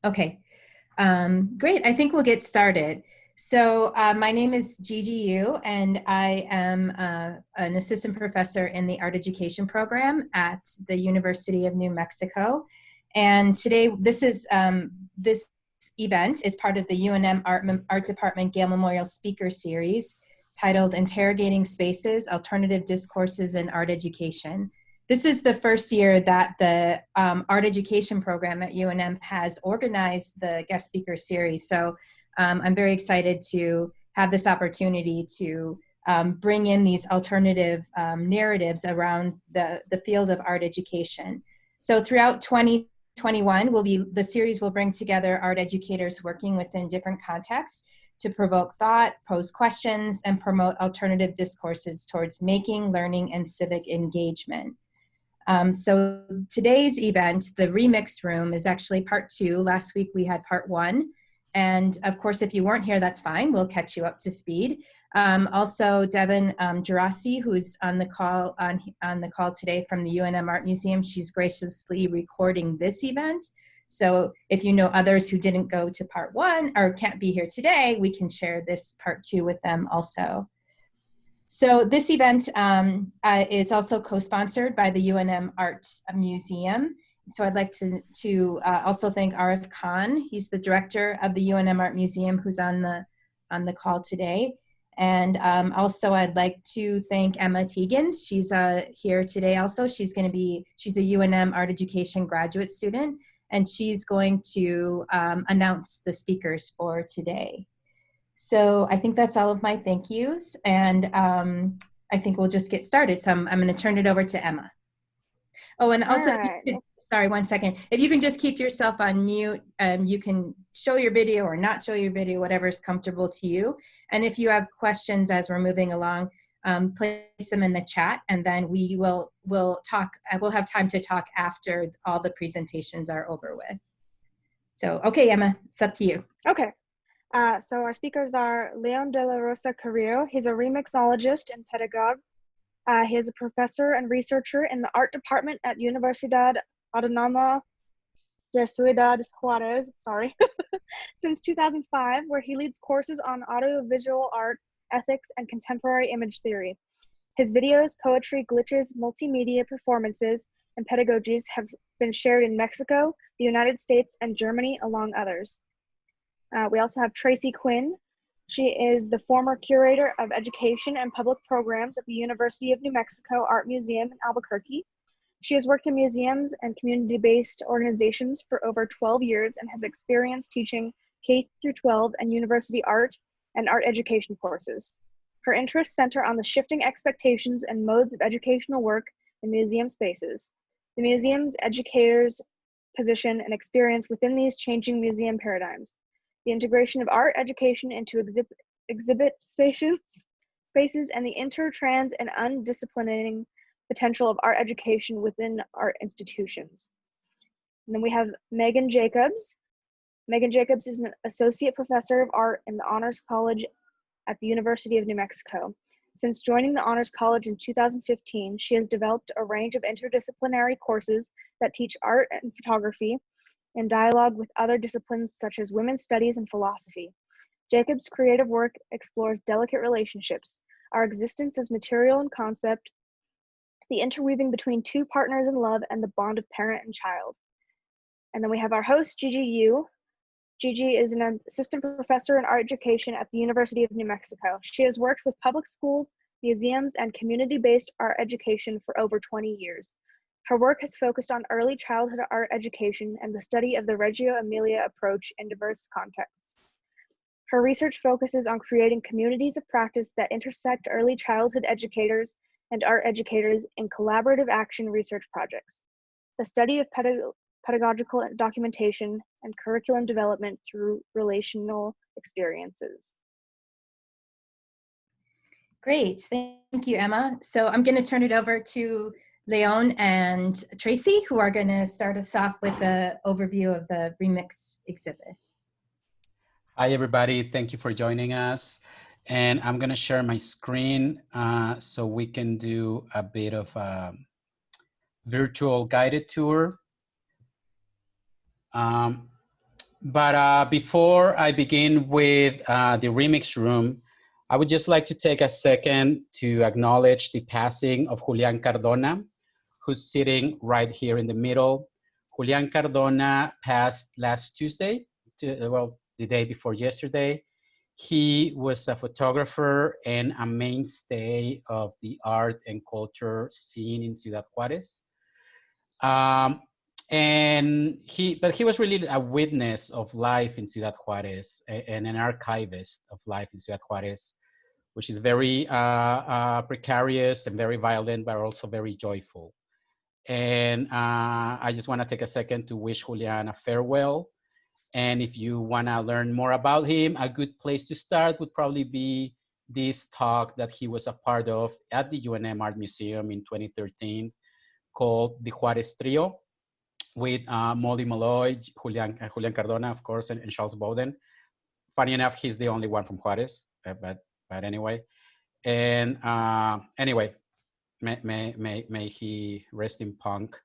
Okay, great. I think we'll get started. So my name is Gigi, and I am an assistant professor in the art education program at the University of New Mexico. And today, this event is part of the UNM Art Department Gale Memorial Speaker Series titled Interrogating Spaces, Alternative Discourses in Art Education. This is the first year that the art education program at UNM has organized the guest speaker series. So I'm very excited to have this opportunity to bring in these alternative narratives around the field of art education. So throughout 2021, the series will bring together art educators working within different contexts to provoke thought, pose questions, and promote alternative discourses towards making, learning, and civic engagement. So today's event, the Remix Room, is actually part 2. Last week we had part 1. And of course, if you weren't here, that's fine. We'll catch you up to speed. Also, Devin Gerasi, who's on the call today from the UNM Art Museum, she's graciously recording this event. So if you know others who didn't go to part 1 or can't be here today, we can share this part 2 with them also. So this event is also co-sponsored by the UNM Art Museum. So I'd like to also thank Arif Khan. He's the director of the UNM Art Museum, who's on the call today. And also I'd like to thank Emma Tegans. She's here today also. She's a UNM Art Education graduate student, and she's going to announce the speakers for today. So I think that's all of my thank yous, and I think we'll just get started. So I'm going to turn it over to Emma. Oh, and also, sorry, 1 second. If you can just keep yourself on mute, you can show your video or not show your video, whatever is comfortable to you. And if you have questions as we're moving along, place them in the chat, and then we'll talk. We'll have time to talk after all the presentations are over with. So, okay, Emma, it's up to you. Okay. So our speakers are León De la Rosa-Carrillo. He's a remixologist and pedagogue. He is a professor and researcher in the art department at Universidad Autónoma de Ciudad Juarez, since 2005, where he leads courses on audiovisual art, ethics, and contemporary image theory. His videos, poetry, glitches, multimedia performances, and pedagogies have been shared in Mexico, the United States, and Germany, among others. We also have Tracy Quinn. She is the former curator of education and public programs at the University of New Mexico Art Museum in Albuquerque. She has worked in museums and community-based organizations for over 12 years and has experience teaching K-12 and university art and art education courses. Her interests center on the shifting expectations and modes of educational work in museum spaces, the museum's educators' position and experience within these changing museum paradigms, the integration of art education into exhibit spaces, and the inter-trans and undisciplinating potential of art education within art institutions. And then we have Megan Jacobs. Megan Jacobs is an associate professor of art in the Honors College at the University of New Mexico. Since joining the Honors College in 2015, she has developed a range of interdisciplinary courses that teach art and photography in dialogue with other disciplines such as women's studies and philosophy. Jacobs' creative work explores delicate relationships, our existence as material and concept, the interweaving between two partners in love, and the bond of parent and child. And then we have our host, Gigi Yu. Gigi is an assistant professor in art education at the University of New Mexico. She has worked with public schools, museums, and community-based art education for over 20 years. Her work has focused on early childhood art education and the study of the Reggio Emilia approach in diverse contexts. Her research focuses on creating communities of practice that intersect early childhood educators and art educators in collaborative action research projects, the study of pedagogical documentation, and curriculum development through relational experiences. Great, thank you, Emma. So I'm going to turn it over to León and Tracy, who are going to start us off with an overview of the Remix exhibit. Hi, everybody. Thank you for joining us. And I'm going to share my screen so we can do a bit of a virtual guided tour. But before I begin with the remix room, I would just like to take a second to acknowledge the passing of Julian Cardona, who's sitting right here in the middle. Julian Cardona passed last Tuesday, well, the day before yesterday. He was a photographer and a mainstay of the art and culture scene in Ciudad Juarez. But he was really a witness of life in Ciudad Juarez and an archivist of life in Ciudad Juarez, which is very precarious and very violent, but also very joyful. And I just want to take a second to wish Julian a farewell. And if you want to learn more about him, a good place to start would probably be this talk that he was a part of at the UNM Art Museum in 2013 called the Juarez Trio with Molly Malloy, Julian Cardona, of course, and Charles Bowden. Funny enough, he's the only one from Juarez, but anyway. And anyway, may he rest in punk,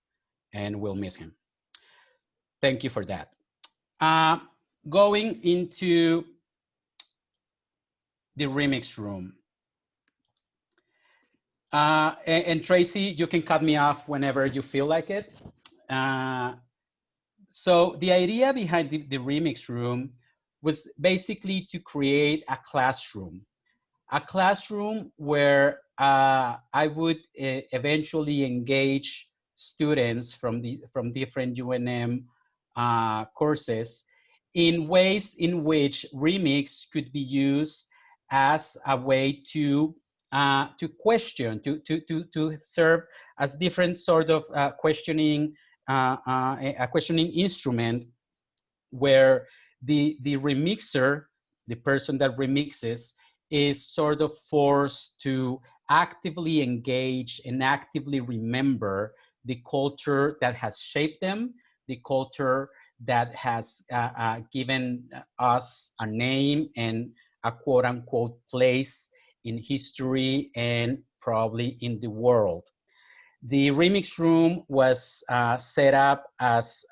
and we'll miss him. Thank you for that. Going into the remix room. And Tracy, you can cut me off whenever you feel like it. So the idea behind the remix room was basically to create a classroom where I would eventually engage students from different UNM courses in ways in which remix could be used as a way to question, to serve as different sort of questioning, a questioning instrument where the remixer, the person that remixes, is sort of forced to actively engage and actively remember the culture that has shaped them, the culture that has given us a name and a quote unquote place in history and probably in the world. The remix room was set up as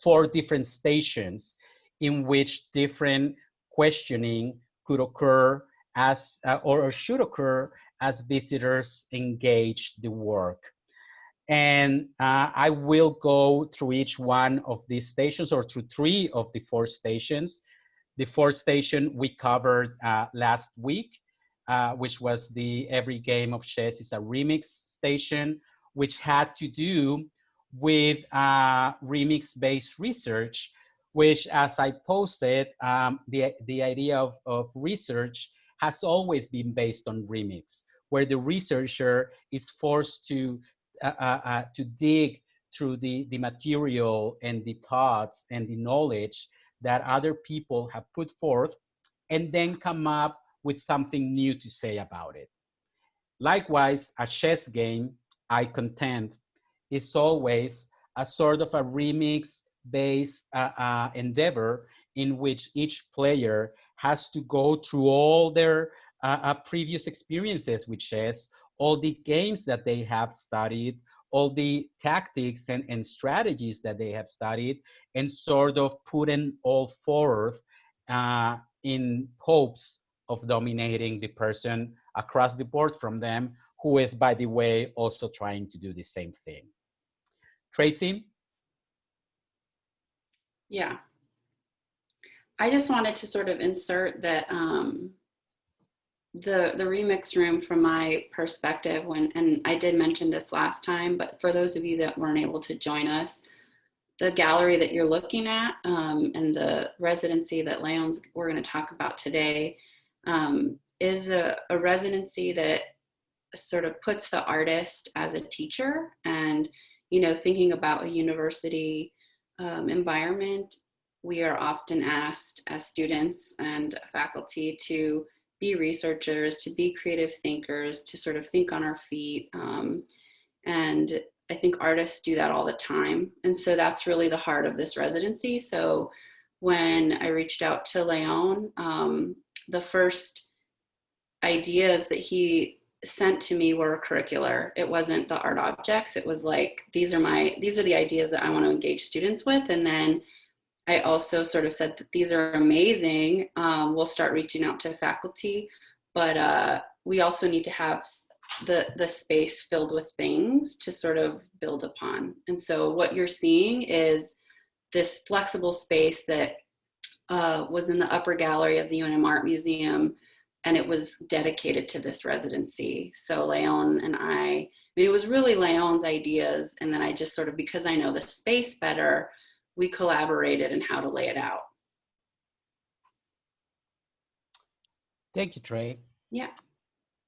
4 different stations in which different questioning could occur as, or should occur as visitors engage the work. And I will go through each one of these stations, or through 3 of the 4 stations. The 4th station we covered last week, which was the Every Game of Chess is a Remix station, which had to do with remix-based research, which, as I posted, the idea of research has always been based on remix, where the researcher is forced to dig through the material and the thoughts and the knowledge that other people have put forth, and then come up with something new to say about it. Likewise, a chess game, I contend, is always a sort of a remix-based endeavor in which each player has to go through all their previous experiences with chess, all the games that they have studied, all the tactics and strategies that they have studied, and sort of putting all forth in hopes of dominating the person across the board from them, who is, by the way, also trying to do the same thing. Tracy? Yeah. I just wanted to sort of insert that the remix room from my perspective, and I did mention this last time, but for those of you that weren't able to join us, the gallery that you're looking at and the residency that we're going to talk about today is a residency that sort of puts the artist as a teacher. And, you know, thinking about a university environment, we are often asked as students and faculty to be researchers, to be creative thinkers, to sort of think on our feet. And I think artists do that all the time. And so that's really the heart of this residency. So when I reached out to León, the first ideas that he sent to me were curricular. It wasn't the art objects. It was like, these are the ideas that I want to engage students with. And then I also sort of said that these are amazing. We'll start reaching out to faculty, but we also need to have the space filled with things to sort of build upon. And so what you're seeing is this flexible space that was in the upper gallery of the UNM Art Museum, and it was dedicated to this residency. So León and I mean, it was really León's ideas, and then I just sort of, because I know the space better, we collaborated in how to lay it out. Thank you, Trey. Yeah.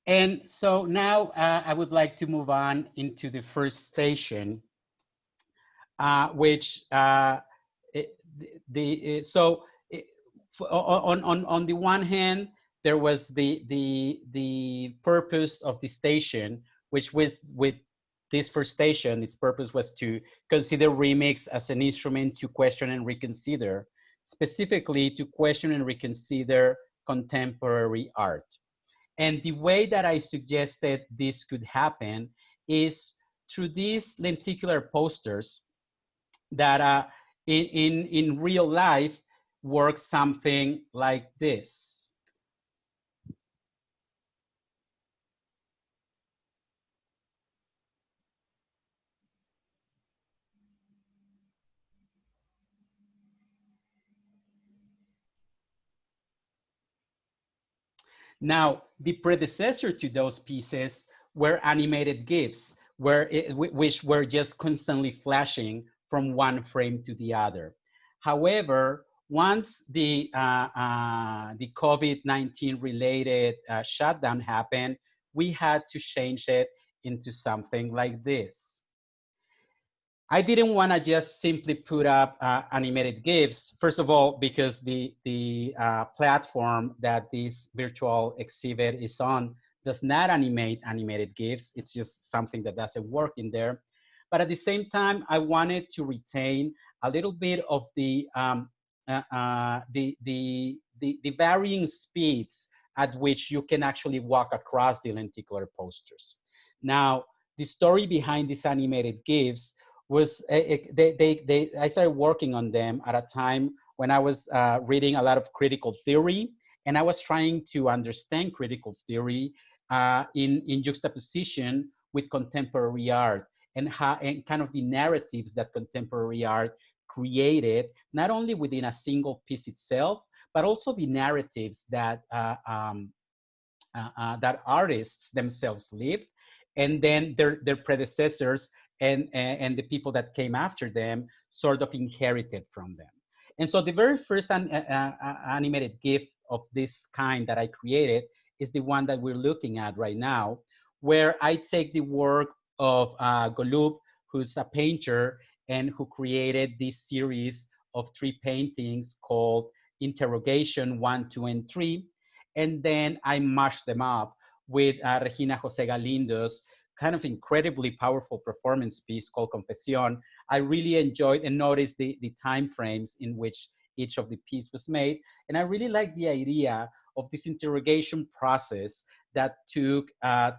And so now I would like to move on into the first station, which on the one hand, there was the purpose of the station, which was with this first station, its purpose was to consider remix as an instrument to question and reconsider, specifically to question and reconsider contemporary art. And the way that I suggested this could happen is through these lenticular posters that in real life work something like this. Now, the predecessor to those pieces were animated GIFs, which were just constantly flashing from one frame to the other. However, once the COVID-19 related shutdown happened, we had to change it into something like this. I didn't want to just simply put up animated GIFs. First of all, because the platform that this virtual exhibit is on does not animate animated GIFs. It's just something that doesn't work in there. But at the same time, I wanted to retain a little bit of the varying speeds at which you can actually walk across the lenticular posters. Now, the story behind these animated GIFs was I started working on them at a time when I was reading a lot of critical theory, and I was trying to understand critical theory in juxtaposition with contemporary art and kind of the narratives that contemporary art created, not only within a single piece itself, but also the narratives that that artists themselves lived, and then their predecessors and the people that came after them sort of inherited from them. And so the very first animated GIF of this kind that I created is the one that we're looking at right now, where I take the work of Golub, who's a painter and who created this series of 3 paintings called Interrogation 1, 2, and 3. And then I mashed them up with Regina Jose Galindo's kind of incredibly powerful performance piece called Confesión. I really enjoyed and noticed the time frames in which each of the piece was made. And I really like the idea of this interrogation process that took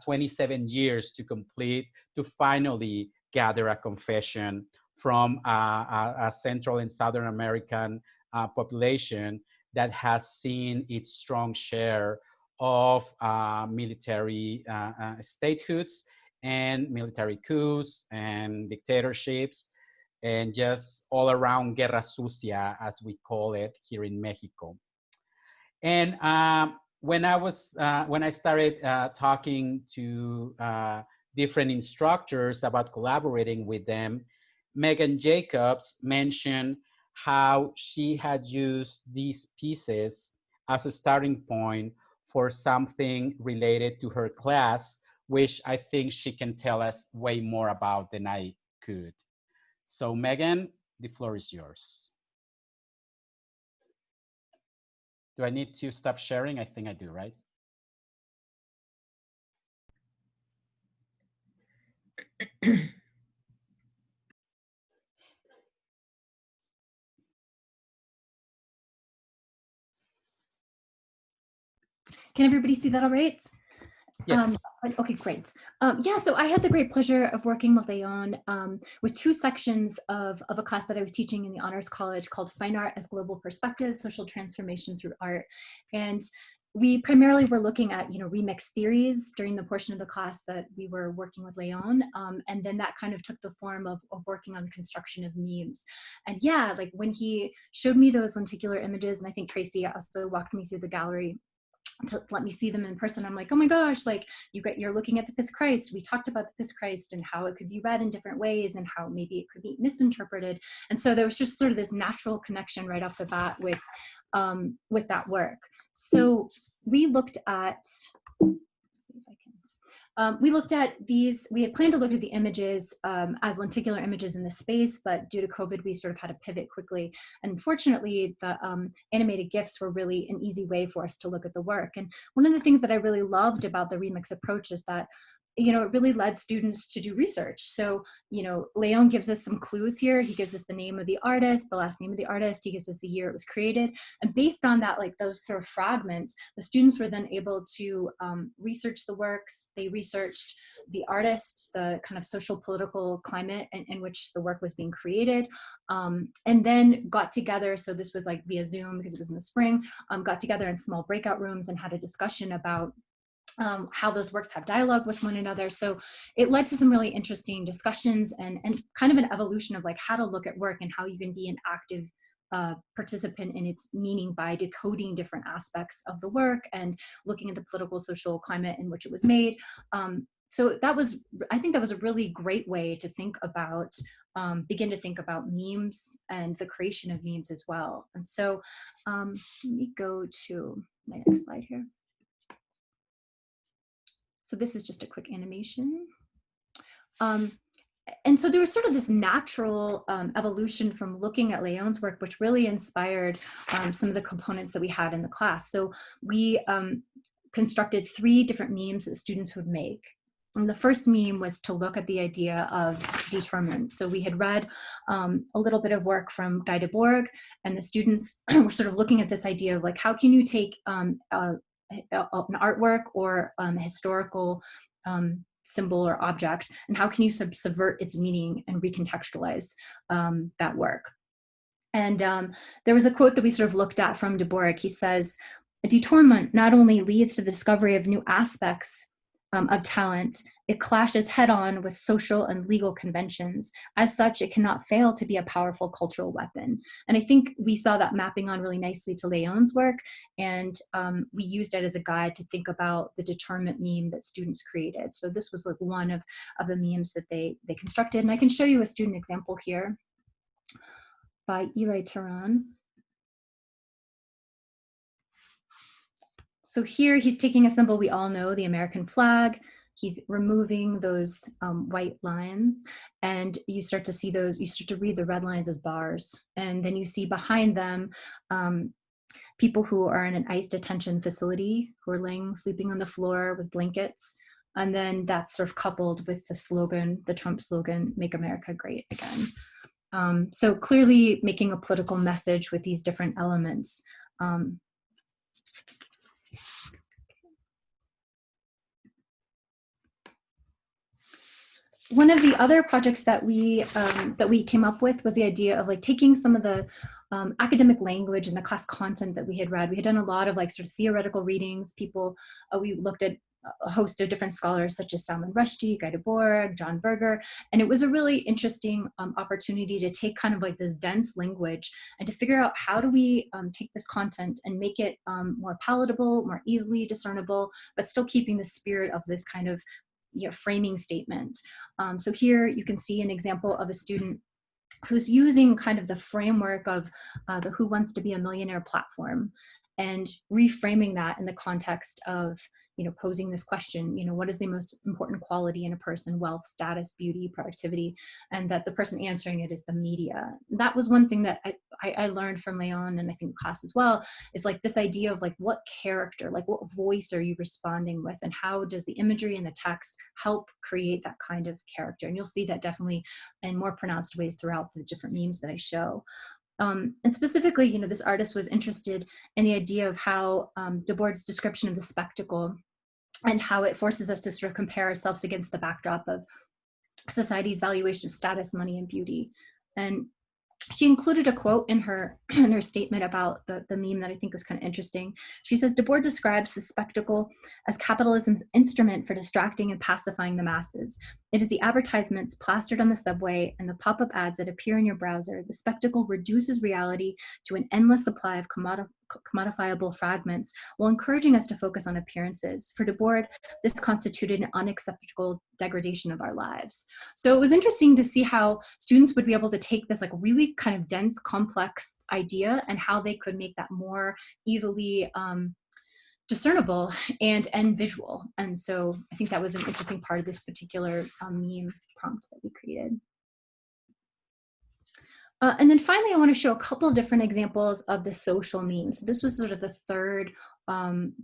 27 years to complete, to finally gather a confession from a Central and Southern American population that has seen its strong share of military statehoods and military coups and dictatorships, and just all around guerra sucia, as we call it here in Mexico. And when I started talking to different instructors about collaborating with them, Megan Jacobs mentioned how she had used these pieces as a starting point for something related to her class, which I think she can tell us way more about than I could. So Megan, the floor is yours. Do I need to stop sharing? I think I do, right? Can everybody see that all right? Yes. Okay, great. Yeah, so I had the great pleasure of working with León with two sections of a class that I was teaching in the Honors College called Fine Art as Global Perspective, Social Transformation Through Art. And we primarily were looking at, remix theories during the portion of the class that we were working with León. And then that kind of took the form of working on the construction of memes. And yeah, like when he showed me those lenticular images, and I think Tracy also walked me through the gallery to let me see them in person, I'm like, oh my gosh, like you're looking at the Piss Christ. We talked about the Piss Christ and how it could be read in different ways and how maybe it could be misinterpreted. And so there was just sort of this natural connection right off the bat with that work. So we looked at, let's see if I can. We looked at these, we had planned to look at the images as lenticular images in the space, but due to COVID, we sort of had to pivot quickly. And fortunately, the animated GIFs were really an easy way for us to look at the work. And one of the things that I really loved about the Remix approach is that it really led students to do research. So, León gives us some clues here. He gives us the name of the artist, the last name of the artist. He gives us the year it was created. And based on that, like those sort of fragments, the students were then able to research the works. They researched the artist, the kind of social political climate in which the work was being created, and then got together. So this was like via Zoom because it was in the spring, got together in small breakout rooms and had a discussion about how those works have dialogue with one another. So it led to some really interesting discussions and kind of an evolution of like how to look at work and how you can be an active participant in its meaning by decoding different aspects of the work and looking at the political social climate in which it was made. So I think that was a really great way to think about, begin to think about memes and the creation of memes as well. And so let me go to my next slide here. So this is just a quick animation. And so there was sort of this natural evolution from looking at León's work, which really inspired some of the components that we had in the class. So we constructed 3 different memes that students would make. And the first meme was to look at the idea of determinant. So we had read a little bit of work from Guy Debord, and the students were sort of looking at this idea of like, how can you take an artwork or a historical symbol or object, and how can you subvert its meaning and recontextualize that work? And there was a quote that we sort of looked at from Debord. He says, "A détournement not only leads to the discovery of new aspects of talent, it clashes head-on with social and legal conventions. As such, it cannot fail to be a powerful cultural weapon." And I think we saw that mapping on really nicely to León's work, and we used it as a guide to think about the determinant meme that students created. So this was like one of the memes that they constructed, and I can show you a student example here by Eli Tehran. So here he's taking a symbol we all know, the American flag. He's removing those white lines, and you start to see those, you start to read the red lines as bars. And then you see behind them people who are in an ICE detention facility who are sleeping on the floor with blankets. And then that's sort of coupled with the slogan, the Trump slogan, "Make America Great Again." So clearly making a political message with these different elements. One of the other projects that we came up with was the idea of like taking some of the academic language and the class content that we had read. We had done a lot of like sort of theoretical readings. We looked at a host of different scholars such as Salman Rushdie, Guy Debord, John Berger, and it was a really interesting opportunity to take kind of like this dense language and to figure out how do we take this content and make it more palatable, more easily discernible, but still keeping the spirit of this kind of framing statement. So here you can see an example of a student who's using kind of the framework of the Who Wants to Be a Millionaire platform and reframing that in the context of posing this question, what is the most important quality in a person? Wealth, status, beauty, productivity, and that the person answering it is the media. That was one thing that I learned from León, and I think class as well, is like this idea of like what character, like what voice are you responding with, and how does the imagery and the text help create that kind of character? And you'll see that definitely in more pronounced ways throughout the different memes that I show. And specifically, this artist was interested in the idea of how Debord's description of the spectacle and how it forces us to sort of compare ourselves against the backdrop of society's valuation of status, money, and beauty. And she included a quote in her statement about the meme that I think was kind of interesting. She says, Debord describes the spectacle as capitalism's instrument for distracting and pacifying the masses. It is the advertisements plastered on the subway and the pop-up ads that appear in your browser. The spectacle reduces reality to an endless supply of commodifiable fragments while encouraging us to focus on appearances. For Debord, this constituted an unacceptable degradation of our lives. So it was interesting to see how students would be able to take this like really kind of dense, complex idea and how they could make that more easily discernible and visual. And so I think that was an interesting part of this particular meme prompt that we created. And then finally, I want to show a couple of different examples of the social meme. So this was sort of the third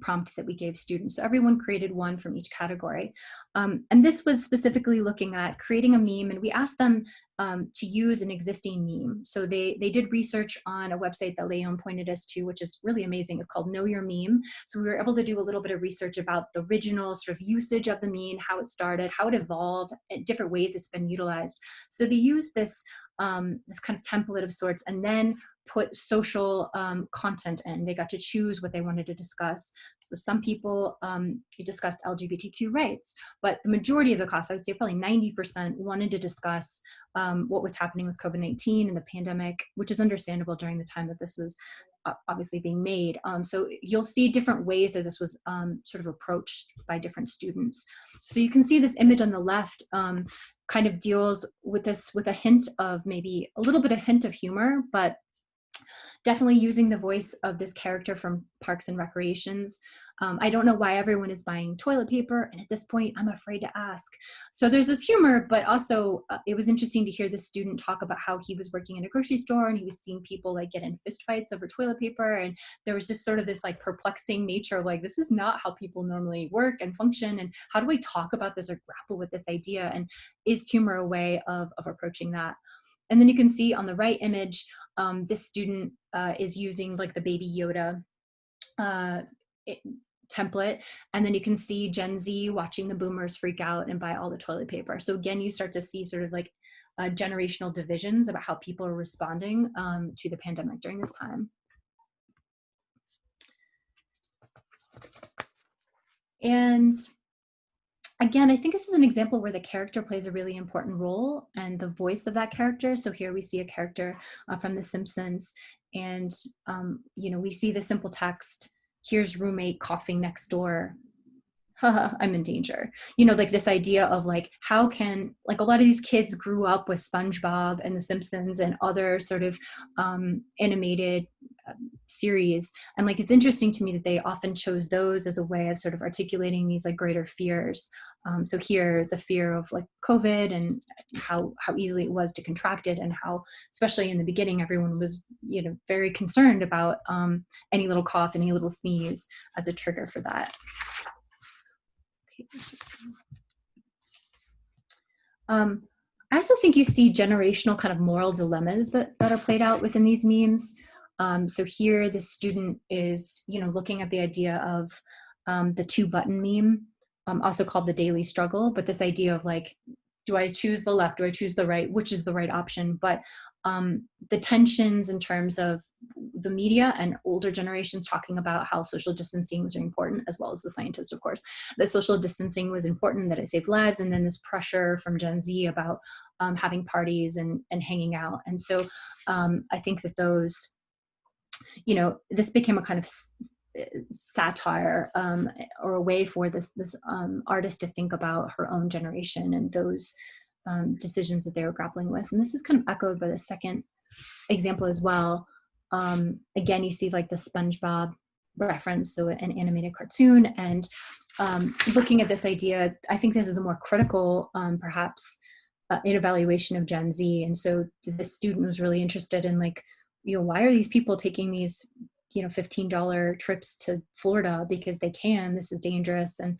prompt that we gave students. So everyone created one from each category. And this was specifically looking at creating a meme, and we asked them to use an existing meme. So they did research on a website that León pointed us to, which is really amazing. It's called Know Your Meme. So we were able to do a little bit of research about the original sort of usage of the meme, how it started, how it evolved, and different ways it's been utilized. So they used this this kind of template of sorts, and then put social content in. They got to choose what they wanted to discuss. So some people discussed LGBTQ rights, but the majority of the class, I would say probably 90%, wanted to discuss what was happening with COVID-19 and the pandemic, which is understandable during the time that this was obviously being made. So you'll see different ways that this was sort of approached by different students. So you can see this image on the left kind of deals with this with a hint of maybe a little bit of hint of humor, but definitely using the voice of this character from Parks and Recreations. I don't know why everyone is buying toilet paper, and at this point, I'm afraid to ask. So there's this humor, but also it was interesting to hear this student talk about how he was working in a grocery store and he was seeing people like get in fistfights over toilet paper, and there was just sort of this like perplexing nature of like, this is not how people normally work and function, and how do I talk about this or grapple with this idea, and is humor a way of approaching that? And then you can see on the right image, this student is using like the Baby Yoda template, and then you can see Gen Z watching the boomers freak out and buy all the toilet paper. So again, you start to see sort of like generational divisions about how people are responding to the pandemic during this time. And again, I think this is an example where the character plays a really important role and the voice of that character. So here we see a character from The Simpsons, and you know, we see the simple text, here's roommate coughing next door. Haha, I'm in danger. You know, like this idea of like, how can, like a lot of these kids grew up with SpongeBob and The Simpsons and other sort of animated series. And like, it's interesting to me that they often chose those as a way of sort of articulating these like greater fears. So here, the fear of like COVID and how easily it was to contract it, and how, especially in the beginning, everyone was, you know, very concerned about any little cough, any little sneeze as a trigger for that. I also think you see generational kind of moral dilemmas that are played out within these memes. So here the student is, you know, looking at the idea of the 2-button meme, also called the daily struggle, but this idea of like, do I choose the left, do I choose the right, which is the right option? But the tensions in terms of the media and older generations talking about how social distancing was important, as well as the scientists, of course, that social distancing was important, that it saved lives, and then this pressure from Gen Z about having parties and hanging out. And so I think that those, you know, this became a kind of satire or a way for this artist to think about her own generation and those decisions that they were grappling with. And this is kind of echoed by the second example as well. Again, you see like the SpongeBob reference, so an animated cartoon, and looking at this idea, I think this is a more critical, perhaps, an evaluation of Gen Z. And so this student was really interested in like, you know, why are these people taking these, you know, $15 trips to Florida because they can, this is dangerous, and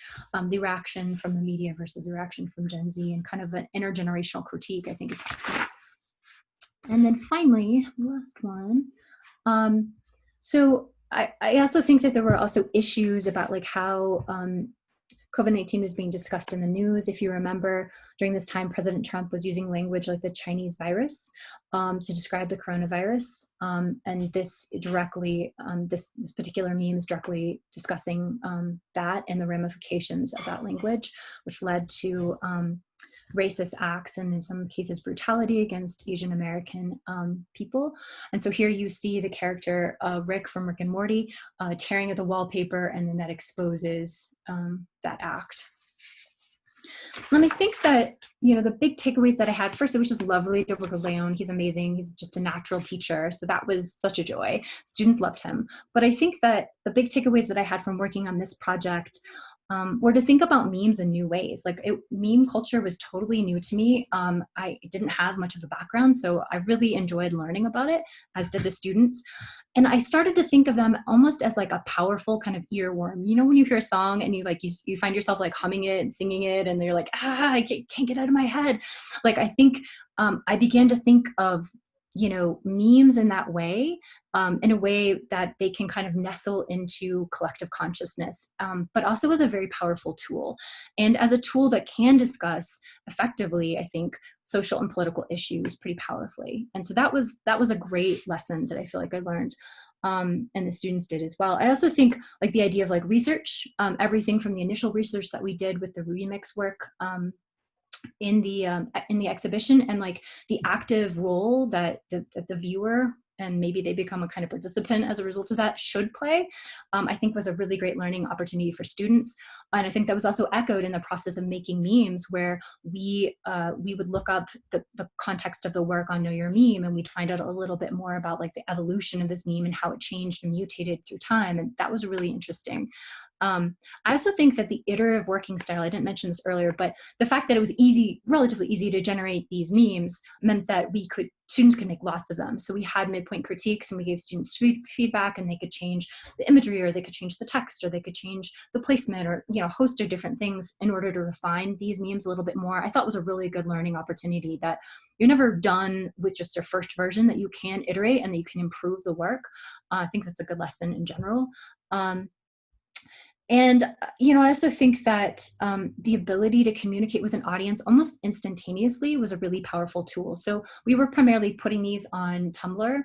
the reaction from the media versus the reaction from Gen Z, and kind of an intergenerational critique, I think is important. And then finally, last one. So I also think that there were also issues about like how COVID-19 was being discussed in the news. If you remember, during this time, President Trump was using language like the Chinese virus to describe the coronavirus. And this directly, this particular meme is directly discussing that and the ramifications of that language, which led to racist acts and in some cases brutality against Asian American people. And so here you see the character Rick from Rick and Morty tearing at the wallpaper, and then that exposes that act. And I think that, you know, the big takeaways that I had, first, it was just lovely to work with León. He's amazing. He's just a natural teacher. So that was such a joy. Students loved him. But I think that the big takeaways that I had from working on this project were to think about memes in new ways. Like meme culture was totally new to me. I didn't have much of a background, so I really enjoyed learning about it, as did the students. And I started to think of them almost as like a powerful kind of earworm. You know, when you hear a song and you find yourself like humming it and singing it, and you're like, I can't get out of my head. Like, I think I began to think of, you know, memes in that way, in a way that they can kind of nestle into collective consciousness, but also as a very powerful tool, and as a tool that can discuss effectively, I think, social and political issues pretty powerfully. And so that was a great lesson that I feel like I learned, and the students did as well. I also think like the idea of like research, everything from the initial research that we did with the remix work, in the exhibition, and like the active role that the viewer, and maybe they become a kind of participant as a result of that, should play, I think was a really great learning opportunity for students. And I think that was also echoed in the process of making memes, where we would look up the context of the work on Know Your Meme, and we'd find out a little bit more about like the evolution of this meme and how it changed and mutated through time. And that was really interesting. I also think that the iterative working style, I didn't mention this earlier, but the fact that it was relatively easy to generate these memes meant that students could make lots of them. So we had midpoint critiques, and we gave students feedback, and they could change the imagery, or they could change the text, or they could change the placement, or, you know, a host of different things in order to refine these memes a little bit more. I thought was a really good learning opportunity, that you're never done with just your first version, that you can iterate and that you can improve the work. I think that's a good lesson in general. And, you know, I also think that the ability to communicate with an audience almost instantaneously was a really powerful tool. So we were primarily putting these on Tumblr,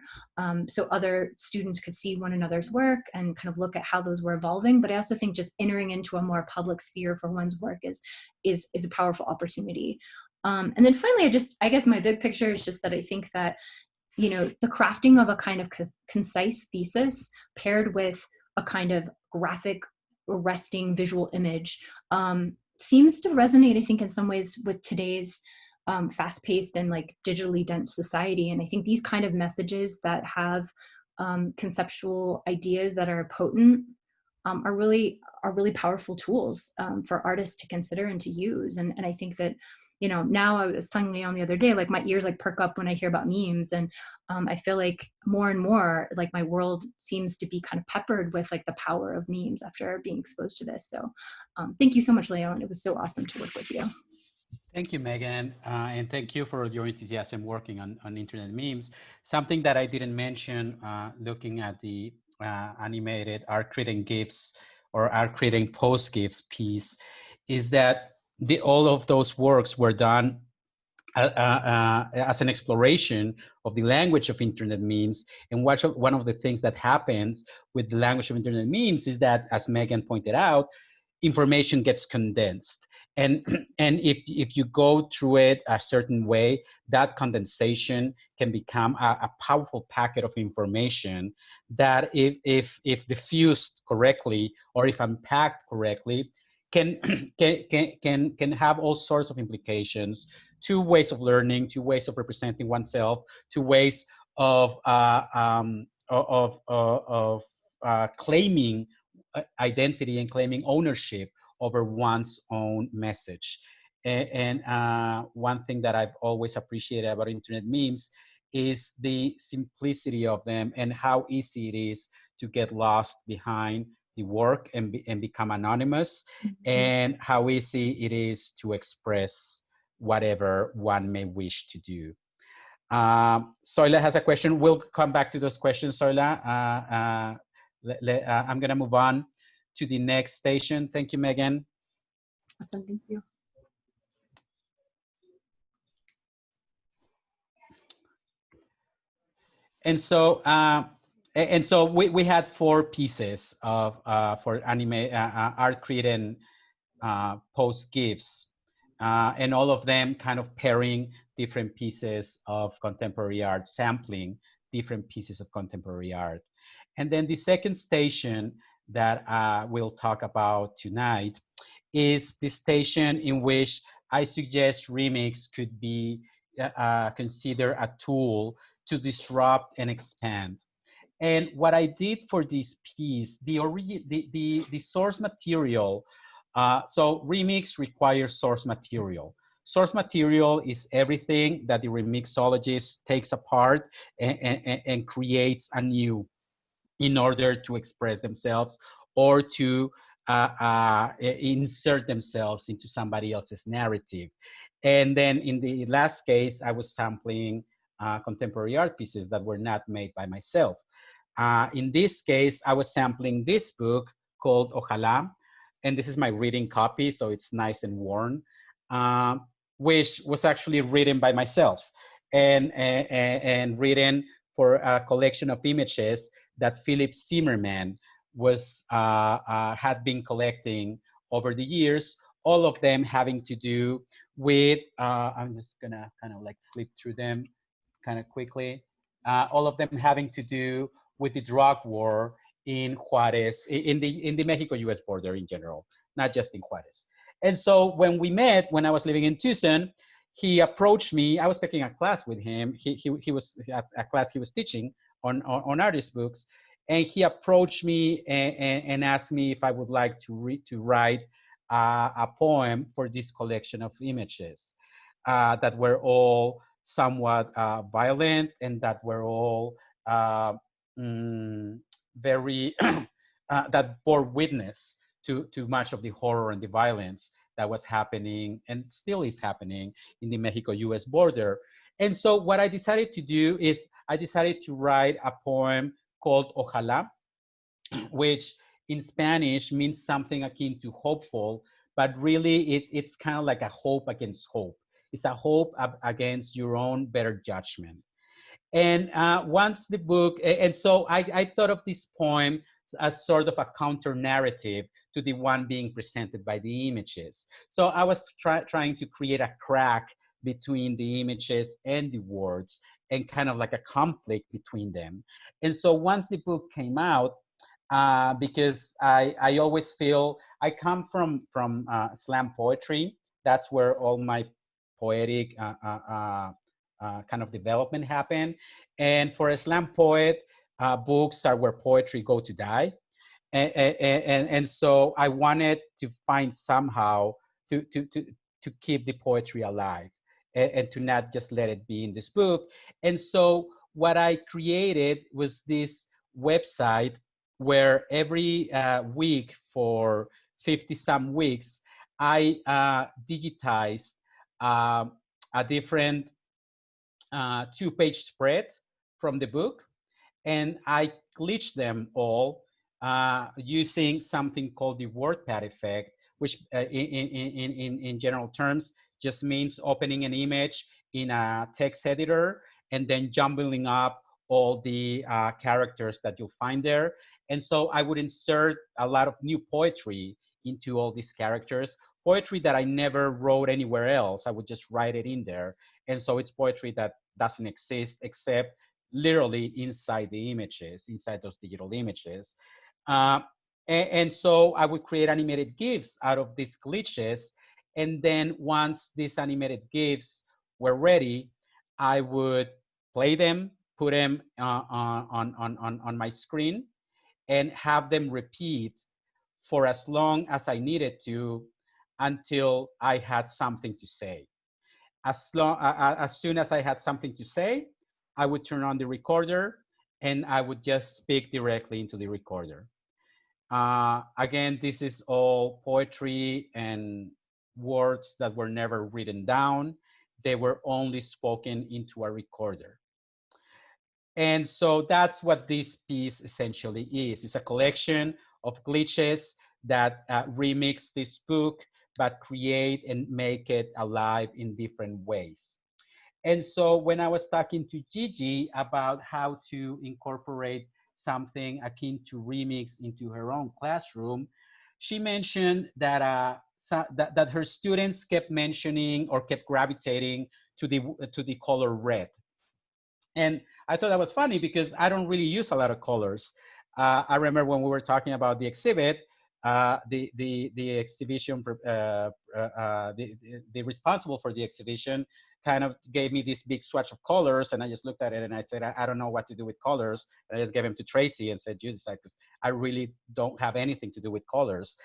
so other students could see one another's work and kind of look at how those were evolving. But I also think just entering into a more public sphere for one's work is a powerful opportunity. And then finally, I guess my big picture is just that I think that, you know, the crafting of a kind of concise thesis paired with a kind of graphic, arresting visual image seems to resonate, I think, in some ways with today's fast-paced and like digitally dense society. And I think these kind of messages that have conceptual ideas that are potent are really powerful tools for artists to consider and to use. And I think that, you know, now I was telling León the other day, like my ears like perk up when I hear about memes, and I feel like more and more like my world seems to be kind of peppered with like the power of memes after being exposed to this. So thank you so much, León. It was so awesome to work with you. Thank you, Megan, and thank you for your enthusiasm working on internet memes. Something that I didn't mention looking at the animated art creating GIFs or art creating post GIFs piece is that all of those works were done as an exploration of the language of internet memes. And one of the things that happens with the language of internet memes is that, as Megan pointed out, information gets condensed. And if you go through it a certain way, that condensation can become a powerful packet of information that if diffused correctly, or if unpacked correctly, can have all sorts of implications, 2 ways of learning, 2 ways of representing oneself, 2 ways of claiming identity and claiming ownership over one's own message. And one thing that I've always appreciated about internet memes is the simplicity of them and how easy it is to get lost behind the work and become anonymous, and how easy it is to express whatever one may wish to do. Soila has a question. We'll come back to those questions, Soila. I'm going to move on to the next station. Thank you, Megan. Awesome, thank you. And so, we had 4 pieces of for art creating post GIFs, and all of them kind of pairing different pieces of contemporary art, sampling different pieces of contemporary art. And then the second station that we'll talk about tonight is the station in which I suggest Remix could be considered a tool to disrupt and expand. And what I did for this piece, the source material, so Remix requires source material. Source material is everything that the remixologist takes apart and creates anew in order to express themselves or to insert themselves into somebody else's narrative. And then in the last case, I was sampling contemporary art pieces that were not made by myself. In this case, I was sampling this book called Ojeda, and this is my reading copy, so it's nice and worn, which was actually written by myself and written for a collection of images that Philip Zimmerman was had been collecting over the years, all of them having to do with, I'm just gonna kind of like flip through them kind of quickly, all of them having to do with the drug war in Juarez, in the Mexico-US border in general, not just in Juarez. And so when we met, when I was living in Tucson, he approached me. I was taking a class with him. He was at a class he was teaching on artist books, and he approached me and asked me if I would like to write a poem for this collection of images that were all somewhat violent and that were all very that bore witness to much of the horror and the violence that was happening and still is happening in the Mexico-US border. And so what I decided to do is I decided to write a poem called Ojalá, which in Spanish means something akin to hopeful, but really it's kind of like a hope against hope. It's a hope against your own better judgment. And once the book, and so I thought of this poem as sort of a counter narrative to the one being presented by the images. So I was trying to create a crack between the images and the words and kind of like a conflict between them. And so once the book came out, because I always feel, I come from slam poetry. That's where all my poetic kind of development happened. And for a slam poet, books are where poetry go to die. And so I wanted to find somehow to keep the poetry alive and to not just let it be in this book. And so what I created was this website where every week for 50 some weeks, I digitized a different 2-page spread from the book, and I glitched them all using something called the Wordpad Effect, which in general terms just means opening an image in a text editor and then jumbling up all the characters that you'll find there. And so I would insert a lot of new poetry into all these characters, poetry that I never wrote anywhere else. I would just write it in there. And so it's poetry that doesn't exist except literally inside the images, inside those digital images. And so I would create animated GIFs out of these glitches. And then once these animated GIFs were ready, I would play them, put them on my screen, and have them repeat for as long as I needed to until I had something to say. As soon as I had something to say, I would turn on the recorder and I would just speak directly into the recorder. Again, this is all poetry and words that were never written down. They were only spoken into a recorder. And so that's what this piece essentially is. It's a collection of glitches that remix this book but create and make it alive in different ways. And so when I was talking to Gigi about how to incorporate something akin to Remix into her own classroom, she mentioned that, that her students kept mentioning or kept gravitating to the color red. And I thought that was funny because I don't really use a lot of colors. I remember when we were talking about the exhibit, the exhibition, the responsible for the exhibition kind of gave me this big swatch of colors, and I just looked at it and I said, I don't know what to do with colors. And I just gave them to Tracy and said, you decide, because I really don't have anything to do with colors.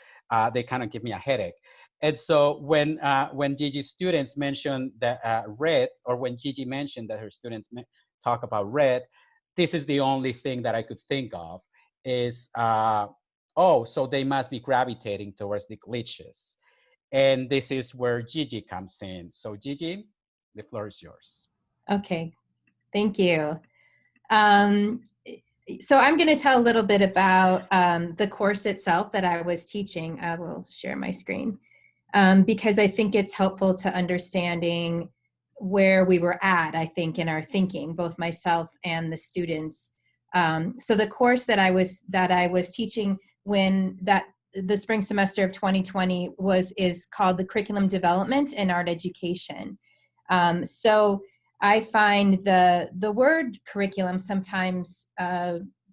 They kind of give me a headache. And so when Gigi's students mentioned that red, or when Gigi mentioned that her students talk about red, this is the only thing that I could think of is, oh, so they must be gravitating towards the glitches. And this is where Gigi comes in. So Gigi, the floor is yours. Okay, thank you. So I'm going to tell a little bit about the course itself that I was teaching. I will share my screen because I think it's helpful to understanding where we were at, I think, in our thinking, both myself and the students. So the course that I was teaching when the spring semester of 2020 is called the Curriculum Development in Art Education. So I find the word curriculum sometimes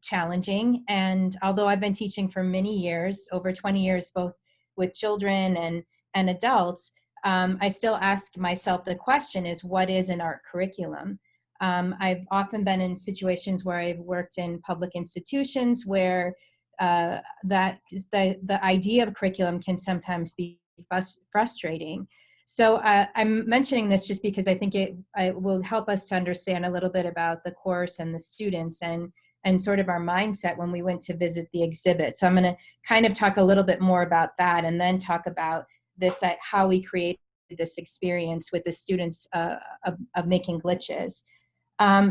challenging, and although I've been teaching for many years, over 20 years, both with children and adults, I still ask myself the question is, what is an art curriculum? I've often been in situations where I've worked in public institutions where the idea of curriculum can sometimes be frustrating. So I'm mentioning this just because I think it will help us to understand a little bit about the course and the students and sort of our mindset when we went to visit the exhibit. So I'm going to kind of talk a little bit more about that and then talk about this, how we created this experience with the students of making glitches.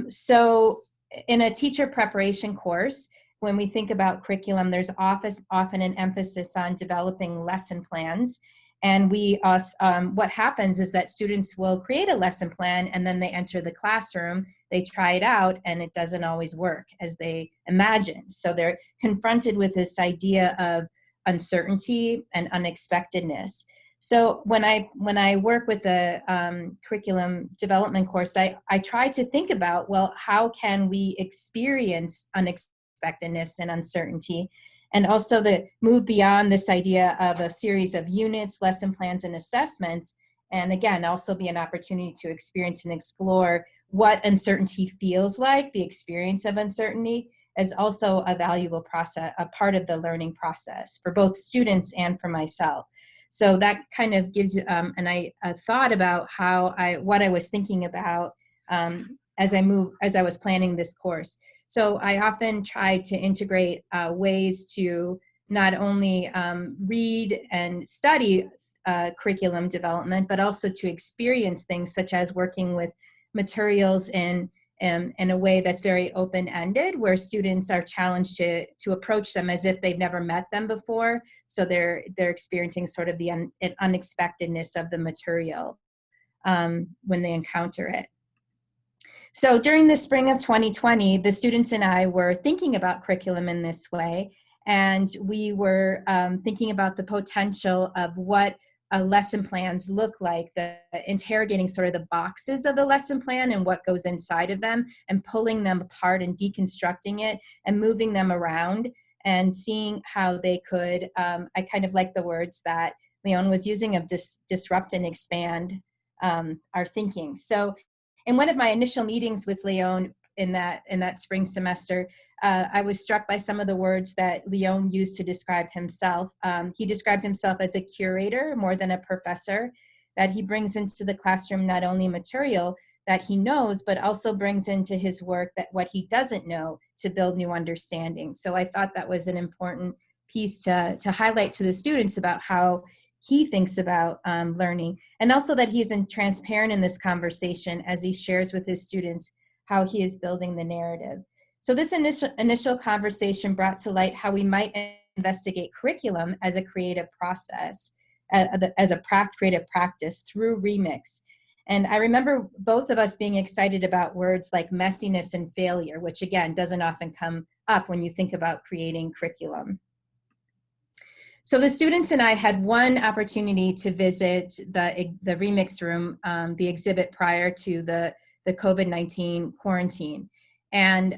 So in a teacher preparation course, when we think about curriculum, there's often an emphasis on developing lesson plans. And what happens is that students will create a lesson plan and then they enter the classroom, they try it out, and it doesn't always work as they imagine. So they're confronted with this idea of uncertainty and unexpectedness. So when I work with a curriculum development course, I try to think about, well, how can we experience unexpectedness and uncertainty? And also move beyond this idea of a series of units, lesson plans, and assessments. And again, also be an opportunity to experience and explore what uncertainty feels like, the experience of uncertainty, as also a valuable process, a part of the learning process for both students and for myself. So that kind of gives a thought about what I was thinking about as I was planning this course. So I often try to integrate ways to not only read and study curriculum development, but also to experience things such as working with materials in a way that's very open-ended, where students are challenged to approach them as if they've never met them before. So they're experiencing sort of the unexpectedness of the material when they encounter it. So during the spring of 2020, the students and I were thinking about curriculum in this way, and we were thinking about the potential of what lesson plans look like, interrogating sort of the boxes of the lesson plan and what goes inside of them, and pulling them apart and deconstructing it and moving them around and seeing how they could, I kind of like the words that Leon was using of disrupt and expand our thinking. So in one of my initial meetings with Leon in that spring semester, I was struck by some of the words that Leon used to describe himself. He described himself as a curator more than a professor, that he brings into the classroom not only material that he knows, but also brings into his work that what he doesn't know to build new understanding. So I thought that was an important piece to highlight to the students about how he thinks about learning, and also that he's transparent in this conversation as he shares with his students how he is building the narrative. So this initial conversation brought to light how we might investigate curriculum as a creative process. as a creative practice through Remix. And I remember both of us being excited about words like messiness and failure, which again, doesn't often come up when you think about creating curriculum. So the students and I had one opportunity to visit the Remix room, the exhibit prior to the COVID-19 quarantine. And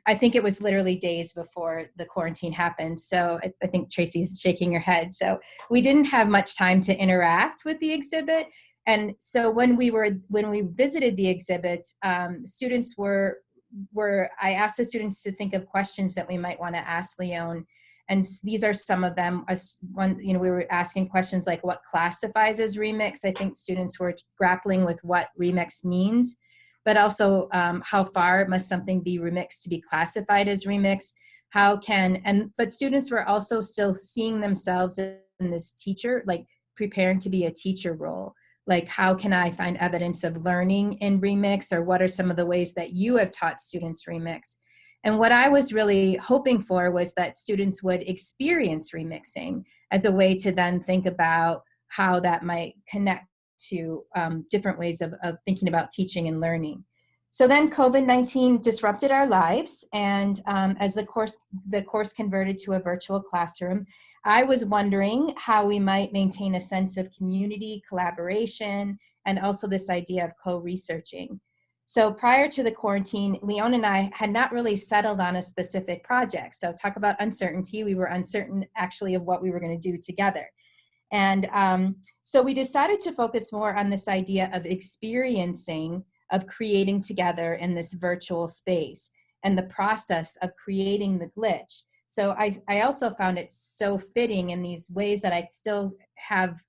I think it was literally days before the quarantine happened. So I think Tracy's shaking her head. So we didn't have much time to interact with the exhibit. And so when we visited the exhibit, students I asked the students to think of questions that we might want to ask León. And these are some of them. We were asking questions like what classifies as remix. I think students were grappling with what remix means, but also how far must something be remixed to be classified as remix? But students were also still seeing themselves in this teacher, like preparing to be a teacher role. Like, how can I find evidence of learning in remix, or what are some of the ways that you have taught students remix? And what I was really hoping for was that students would experience remixing as a way to then think about how that might connect to different ways of thinking about teaching and learning. So then COVID-19 disrupted our lives, and as the course converted to a virtual classroom, I was wondering how we might maintain a sense of community, collaboration, and also this idea of co-researching. So prior to the quarantine, León and I had not really settled on a specific project. So talk about uncertainty. We were uncertain actually of what we were going to do together. And so we decided to focus more on this idea of experiencing, of creating together in this virtual space and the process of creating the glitch. So I also found it so fitting in these ways that I still have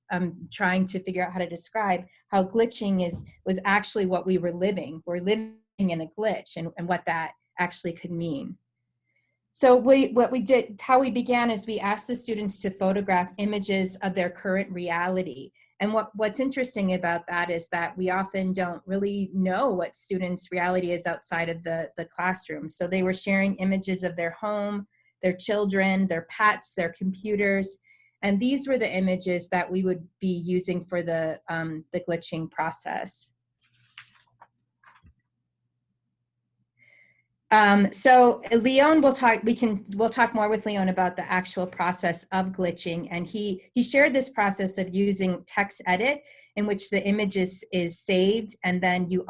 trying to figure out how to describe how glitching was actually what we were living. We're living in a glitch, and what that actually could mean. So how we began is we asked the students to photograph images of their current reality. And what's interesting about that is that we often don't really know what students' reality is outside of the classroom. So they were sharing images of their home, their children, their pets, their computers. And these were the images that we would be using for the glitching process. So León we'll talk more with León about the actual process of glitching. And he shared this process of using text edit, in which the image is saved, and then you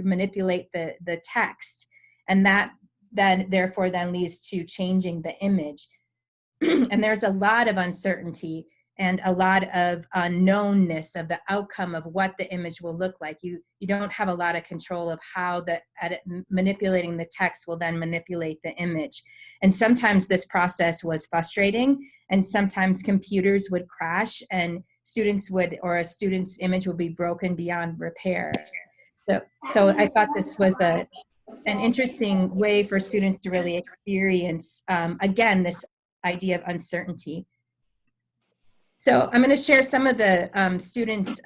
manipulate the text. And that therefore leads to changing the image. And there's a lot of uncertainty and a lot of unknownness of the outcome of what the image will look like. You don't have a lot of control of how manipulating the text will then manipulate the image. And sometimes this process was frustrating, and sometimes computers would crash and a student's image would be broken beyond repair. So I thought this was an interesting way for students to really experience, again, this idea of uncertainty. So I'm going to share some of the students'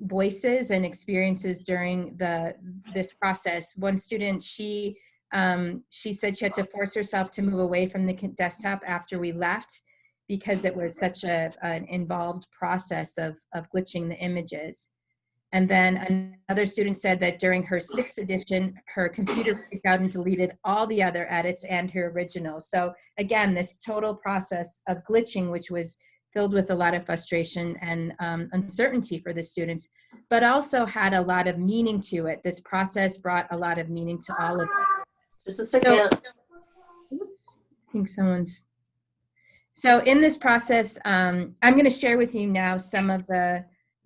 voices and experiences during this process. One student, she said she had to force herself to move away from the desktop after we left because it was such an involved process of glitching the images. And then another student said that during her 6th edition, her computer freaked out and deleted all the other edits and her original. So again, this total process of glitching, which was filled with a lot of frustration and uncertainty for the students, but also had a lot of meaning to it. This process brought a lot of meaning to all of it. Just a second. Oops, I think someone's. So in this process, I'm going to share with you now some of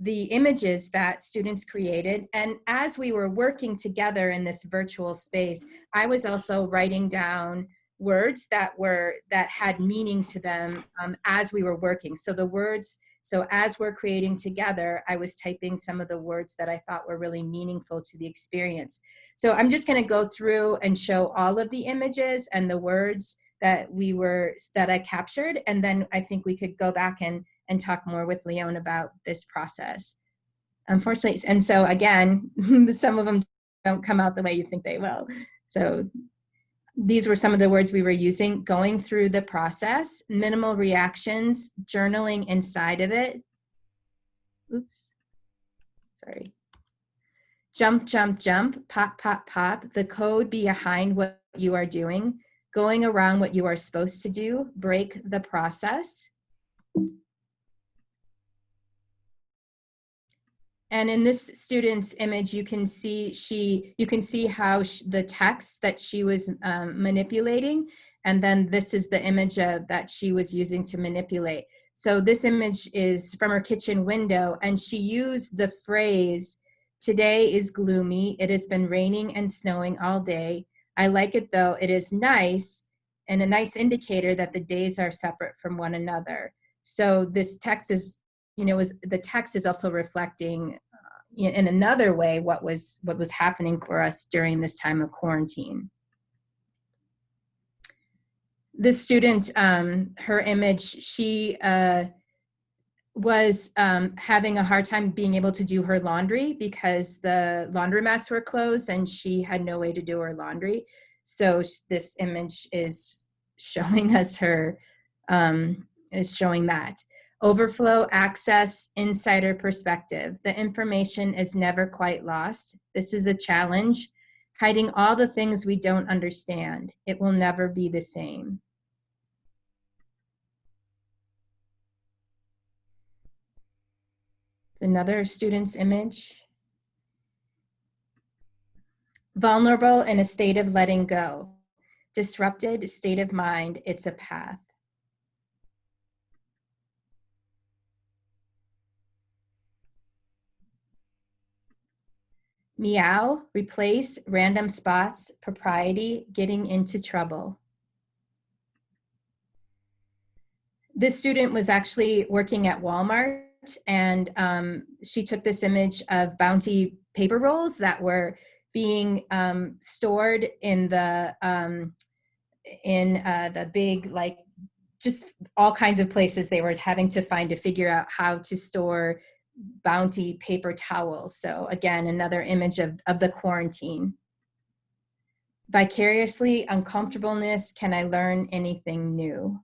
the images that students created. And as we were working together in this virtual space, I was also writing down words that had meaning to them as we were working. So as we're creating together, I was typing some of the words that I thought were really meaningful to the experience. So I'm just going to go through and show all of the images and the words that I captured, and then I think we could go back and talk more with León about this process. Unfortunately, and so again, some of them don't come out the way you think they will. So these were some of the words we were using: going through the process, minimal reactions, journaling inside of it, oops, sorry. Jump, jump, jump, pop, pop, pop, the code behind what you are doing, going around what you are supposed to do, break the process. And in this student's image, you can see how the text that she was manipulating, and then this is the image that she was using to manipulate. So this image is from her kitchen window, and she used the phrase, "Today is gloomy. It has been raining and snowing all day. I like it though. It is nice, and a nice indicator that the days are separate from one another." So this text is, the text is also reflecting in another way what was happening for us during this time of quarantine. This student, her image, she was having a hard time being able to do her laundry because the laundromats were closed and she had no way to do her laundry. So this image is showing us her, is showing that. Overflow, access, insider perspective. The information is never quite lost. This is a challenge. Hiding all the things we don't understand. It will never be the same. Another student's image. Vulnerable in a state of letting go. Disrupted state of mind, it's a path. Meow, replace, random spots, propriety, getting into trouble. This student was actually working at Walmart, and she took this image of Bounty paper rolls that were being stored in the big, like, just all kinds of places they were having to figure out how to store Bounty paper towels. So again, another image of the quarantine. Vicariously, uncomfortableness, can I learn anything new?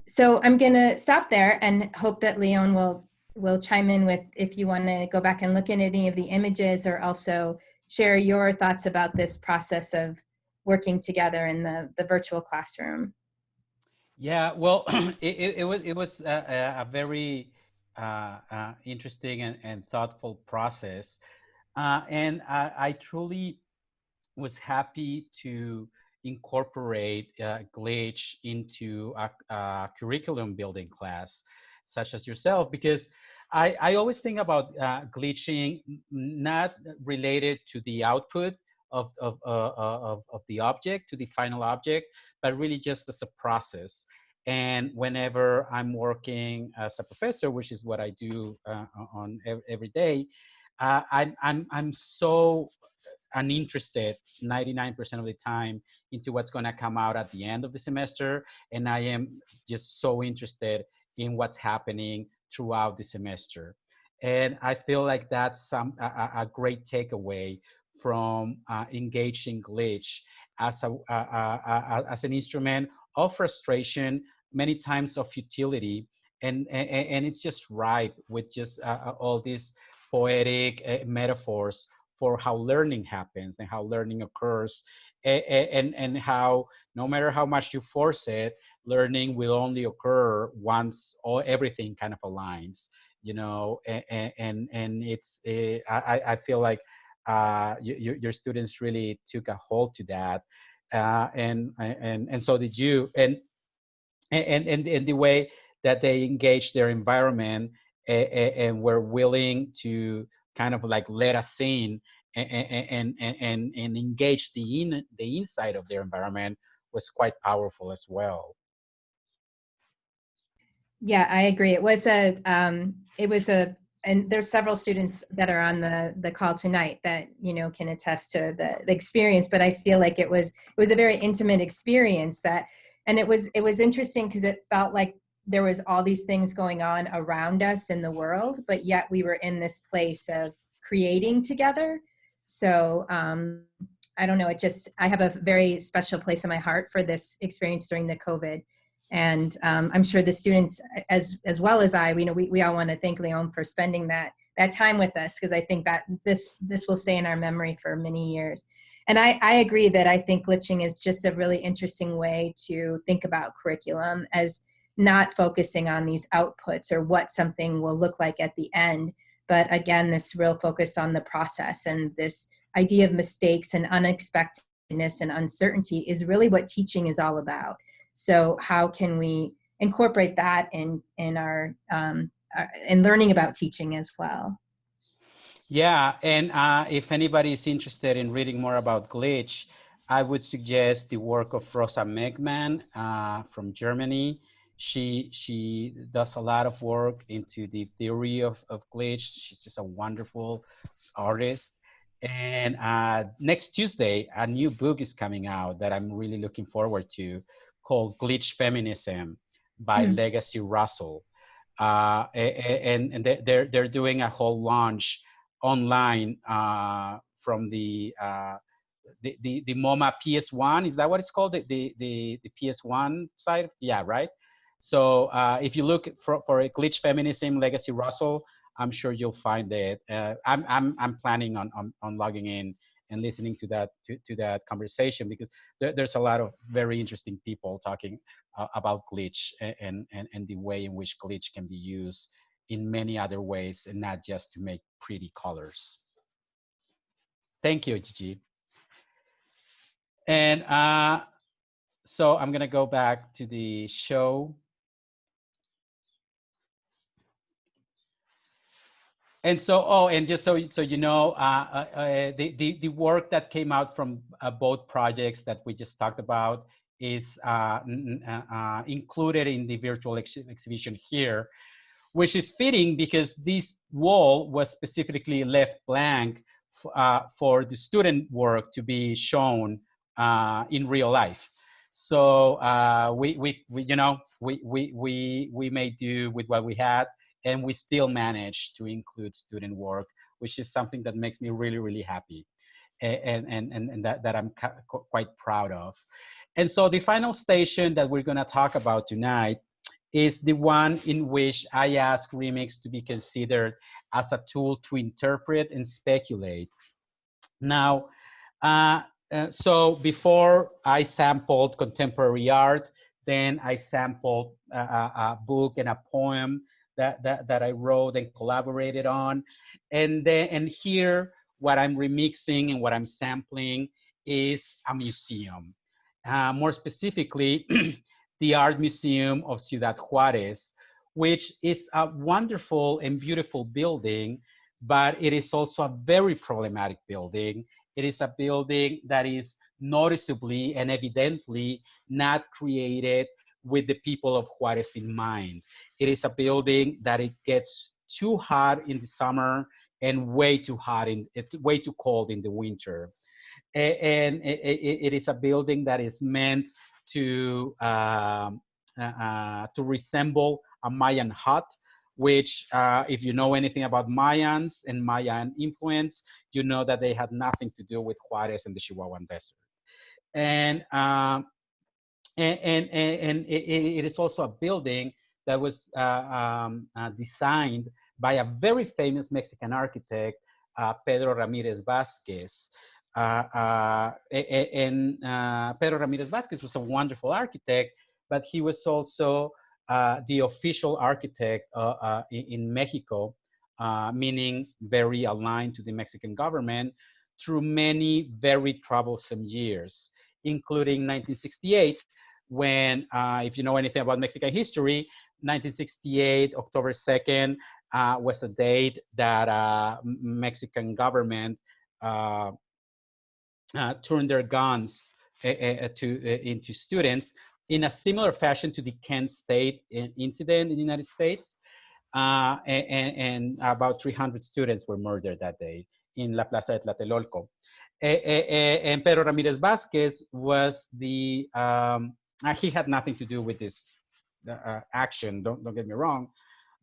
So I'm gonna stop there and hope that Leon will chime in with if you want to go back and look at any of the images, or also share your thoughts about this process of working together in the virtual classroom. Yeah, well, it was a very interesting and thoughtful process, and I truly was happy to incorporate glitch into a curriculum building class, such as yourself, because I always think about glitching not related to the output of the object, to the final object, but really just as a process. And whenever I'm working as a professor, which is what I do on every day, I'm so uninterested 99% of the time into what's going to come out at the end of the semester, and I am just so interested in what's happening throughout the semester. And I feel like that's a great takeaway from engaging glitch as as an instrument of frustration, many times of futility, and it's just ripe with just all these poetic metaphors for how learning happens and how learning occurs, and how no matter how much you force it, learning will only occur once everything kind of aligns, and it's I feel like your students really took a hold to that, and so did you, and the way that they engage their environment, and were willing to kind of like let us in, and engage the inside of their environment was quite powerful as well. Yeah, I agree. It was and there's several students that are on the call tonight that, can attest to the experience, but I feel like it was a very intimate experience and it was interesting because it felt like there was all these things going on around us in the world, but yet we were in this place of creating together. So I don't know, I have a very special place in my heart for this experience during the COVID. And I'm sure the students, as well as I, we all want to thank León for spending that time with us, because I think that this will stay in our memory for many years. And I agree that I think glitching is just a really interesting way to think about curriculum, as not focusing on these outputs or what something will look like at the end, but again, this real focus on the process, and this idea of mistakes and unexpectedness and uncertainty is really what teaching is all about. So how can we incorporate that in our in learning about teaching as well? Yeah, and if anybody is interested in reading more about glitch, I would suggest the work of Rosa Megman from Germany. She does a lot of work into the theory of glitch. She's just a wonderful artist. And next Tuesday, a new book is coming out that I'm really looking forward to, called Glitch Feminism by Legacy Russell. And they're doing a whole launch online from the MoMA PS1. Is that what it's called? The PS1 site? Yeah, right. So if you look for a Glitch Feminism, Legacy Russell, I'm sure you'll find it. I'm planning on logging in and listening to that conversation, because there's a lot of very interesting people talking about glitch and the way in which glitch can be used in many other ways, and not just to make pretty colors. Thank you, Gigi. And so I'm gonna go back to the show. And so, and just so you know, the work that came out from both projects that we just talked about is included in the virtual exhibition here, which is fitting because this wall was specifically left blank for the student work to be shown in real life. So we made do with what we had, and we still managed to include student work, which is something that makes me really, really happy, and that I'm quite proud of. And so the final station that we're gonna talk about tonight is the one in which I ask Remix to be considered as a tool to interpret and speculate. Now, so before I sampled contemporary art, then I sampled a book and a poem that I wrote and collaborated on. And here, what I'm remixing and what I'm sampling is a museum. More specifically, the Art Museum of Ciudad Juarez, which is a wonderful and beautiful building, but it is also a very problematic building. It is a building that is noticeably and evidently not created with the people of Juarez in mind. It is a building that it gets too hot in the summer and way too cold in the winter. And it is a building that is meant to resemble a Mayan hut, which if you know anything about Mayans and Mayan influence, you know that they had nothing to do with Juarez and the Chihuahuan Desert. And it is also a building that was designed by a very famous Mexican architect, Pedro Ramirez Vasquez. Pedro Ramirez Vasquez was a wonderful architect, but he was also the official architect in Mexico, meaning very aligned to the Mexican government through many very troublesome years, including 1968, when, if you know anything about Mexican history, 1968, October 2nd, was a date that Mexican government turned their guns into students in a similar fashion to the Kent State incident in the United States. And about 300 students were murdered that day in La Plaza de Tlatelolco. And Pedro Ramirez Vasquez was the, he had nothing to do with this action, don't get me wrong,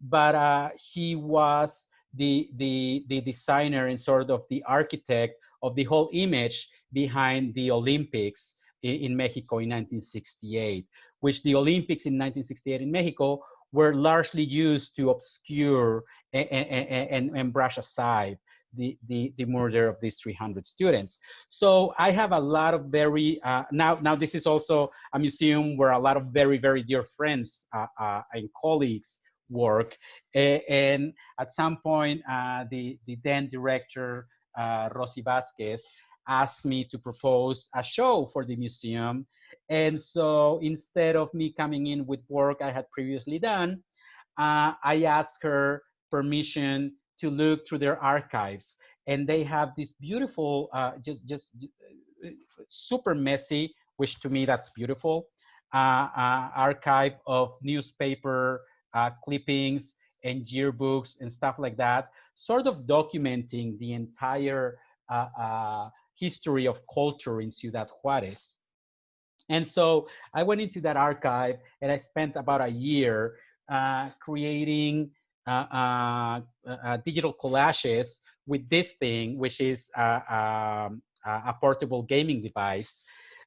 but he was the designer and sort of the architect of the whole image behind the Olympics in Mexico in 1968, which the Olympics in 1968 in Mexico were largely used to obscure and brush aside the murder of these 300 students. So I have a lot of very, now this is also a museum where a lot of very, very dear friends and colleagues work. And at some point, the then director, Rosy Vasquez, asked me to propose a show for the museum. And so instead of me coming in with work I had previously done, I asked her permission to look through their archives. And they have this beautiful, just super messy, which to me that's beautiful, archive of newspaper clippings and yearbooks and stuff like that, sort of documenting the entire history of culture in Ciudad Juarez. And so I went into that archive and I spent about a year creating digital collages with this thing, which is a portable gaming device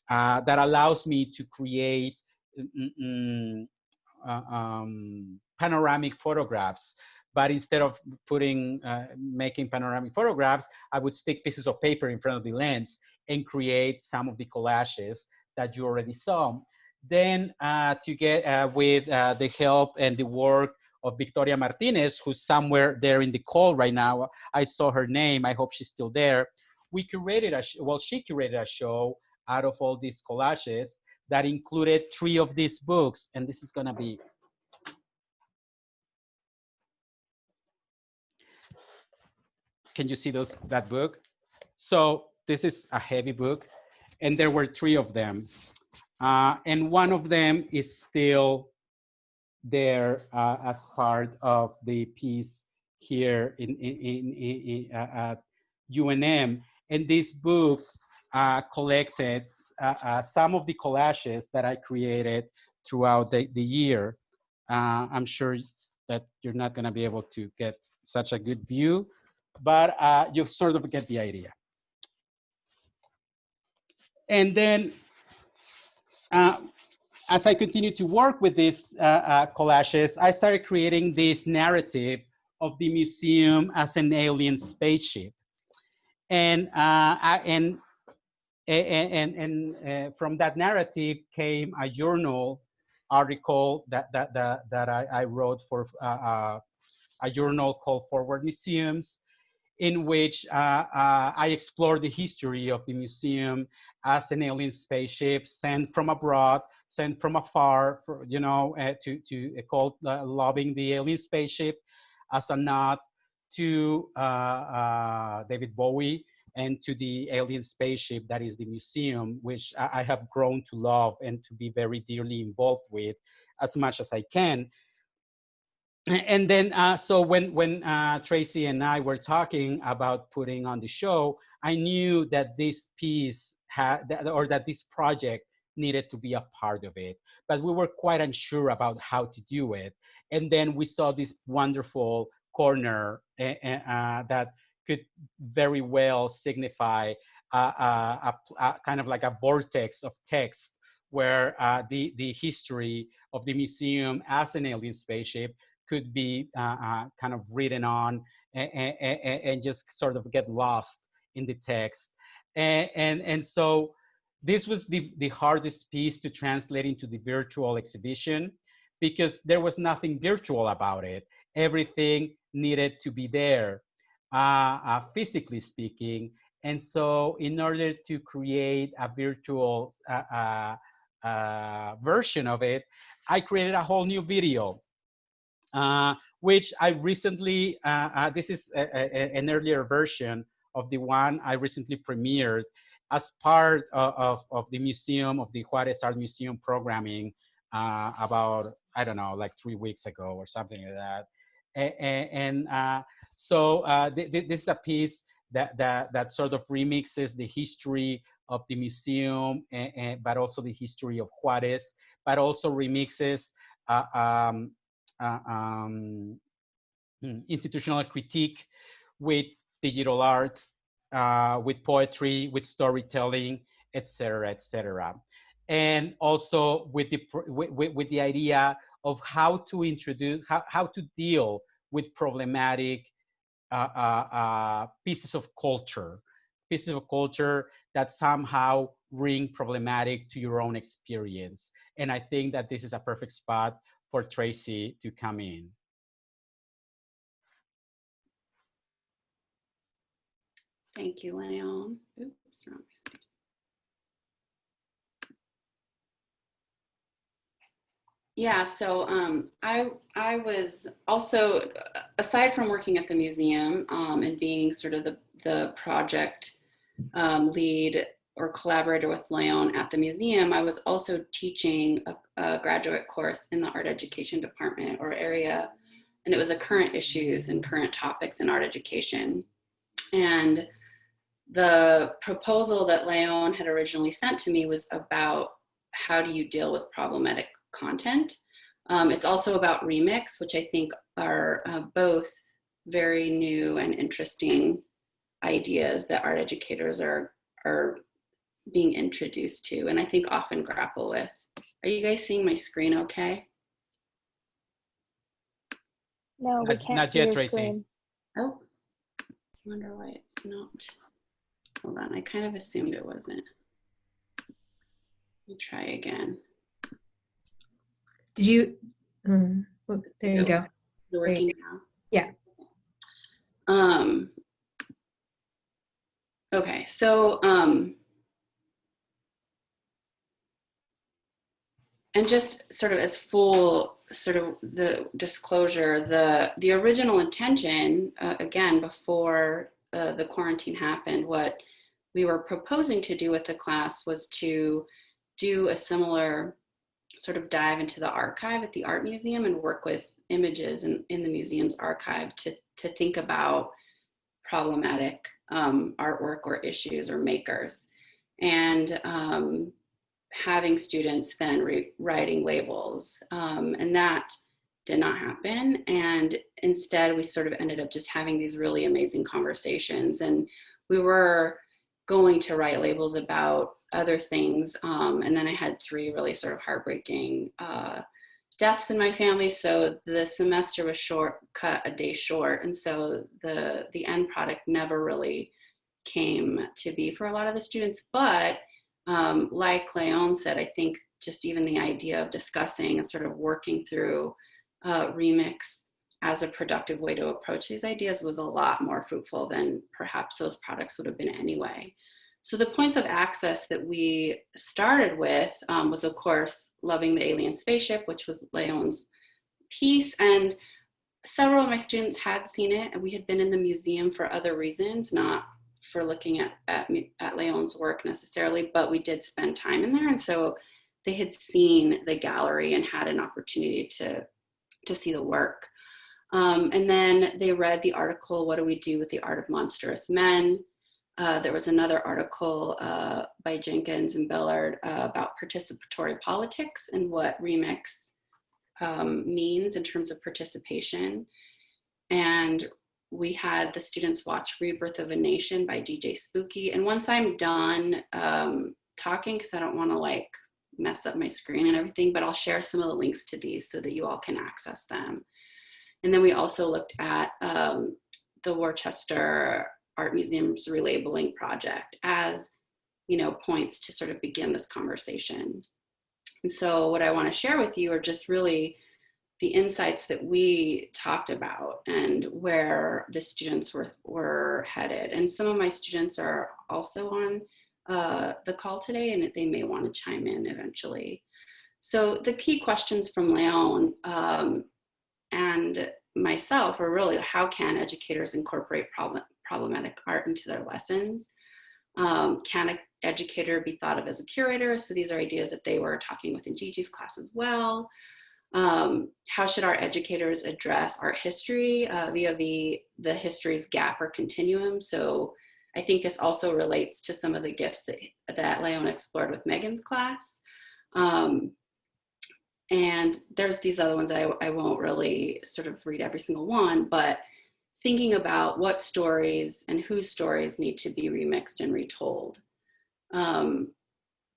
that allows me to create panoramic photographs. But instead of making panoramic photographs, I would stick pieces of paper in front of the lens and create some of the collages that you already saw. Then to get with the help and the work of Victoria Martinez, who's somewhere there in the call right now. I saw her name. I hope she's still there. We curated she curated a show out of all these collages that included 3 of these books. And this is going to be, can you see that book? So this is a heavy book, and there were 3 of them. And one of them is still there as part of the piece here at UNM. And these books collected some of the collages that I created throughout the year. I'm sure that you're not going to be able to get such a good view, but you sort of get the idea. And then as I continued to work with these collages, I started creating this narrative of the museum as an alien spaceship. And from that narrative came a journal article that I wrote for a journal called Forward Museums, in which I explored the history of the museum as an alien spaceship sent from abroad, sent from afar, called Loving the Alien Spaceship, as a nod to David Bowie and to the alien spaceship that is the museum, which I have grown to love and to be very dearly involved with as much as I can. And then, so when Tracy and I were talking about putting on the show, I knew that this piece that this project needed to be a part of it, but we were quite unsure about how to do it. And then we saw this wonderful corner that could very well signify a kind of like a vortex of text where the history of the museum as an alien spaceship could be kind of written on and just sort of get lost in the text. And so this was the hardest piece to translate into the virtual exhibition, because there was nothing virtual about it. Everything needed to be there, physically speaking. And so in order to create a virtual version of it, I created a whole new video. Which I recently, this is an earlier version of the one I recently premiered as part of the museum, of the Juarez Art Museum programming about, I don't know, like 3 weeks ago or something like that. So this is a piece that sort of remixes the history of the museum, but also the history of Juarez, but also remixes institutional critique with digital art, with poetry, with storytelling, etc., etc. And also with the idea of how to introduce, how to deal with problematic pieces of culture that somehow ring problematic to your own experience. And I think that this is a perfect spot for Tracy to come in. Thank you, Leon. Oops, wrong. Yeah, so I was also, aside from working at the museum and being sort of the project lead or collaborator with Leon at the museum, I was also teaching a graduate course in the art education department or area, and it was a current issues and current topics in art education. And the proposal that Leon had originally sent to me was about how do you deal with problematic content. It's also about remix, which I think are both very new and interesting ideas that art educators are being introduced to, and I think often grapple with. Are you guys seeing my screen okay? No, we can't see yet, your Tracy. screen. Oh, I wonder why it's not. Hold on, I kind of assumed it wasn't. Let me try again. Did you? There you go. Is it working now? Yeah. Okay, so and just sort of as full sort of the disclosure, the original intention, again, before the quarantine happened, what we were proposing to do with the class was to do a similar sort of dive into the archive at the art museum and work with images in the museum's archive to think about problematic artwork or issues or makers. And having students then writing labels. And that did not happen. And instead, we sort of ended up just having these really amazing conversations. And we were going to write labels about other things. And then I had 3 really sort of heartbreaking deaths in my family. So the semester was cut a day short. And so the end product never really came to be for a lot of the students. But like Leon said, I think just even the idea of discussing and sort of working through remix as a productive way to approach these ideas was a lot more fruitful than perhaps those products would have been anyway. So the points of access that we started with was, of course, Loving the Alien Spaceship, which was Leon's piece. And several of my students had seen it, and we had been in the museum for other reasons, not for looking at Leon's work necessarily, but we did spend time in there. And so they had seen the gallery and had an opportunity to see the work. And then they read the article, What Do We Do with the Art of Monstrous Men? There was another article by Jenkins and Billard about participatory politics and what remix means in terms of participation. And we had the students watch Rebirth of a Nation by DJ Spooky. And once I'm done talking, because I don't want to like mess up my screen and everything, but I'll share some of the links to these so that you all can access them. And then we also looked at the Worcester Art Museum's relabeling project as, you know, points to sort of begin this conversation. And so what I want to share with you are just really the insights that we talked about and where the students were headed. And some of my students are also on the call today, and they may want to chime in eventually. So the key questions from Leon and myself are really, how can educators incorporate problematic art into their lessons? Can an educator be thought of as a curator? So these are ideas that they were talking with in Gigi's class as well. How should our educators address art history vis-a-vis the history's gap or continuum? So I think this also relates to some of the gifts that Leon explored with Megan's class. And there's these other ones that I won't really sort of read every single one, but thinking about what stories and whose stories need to be remixed and retold.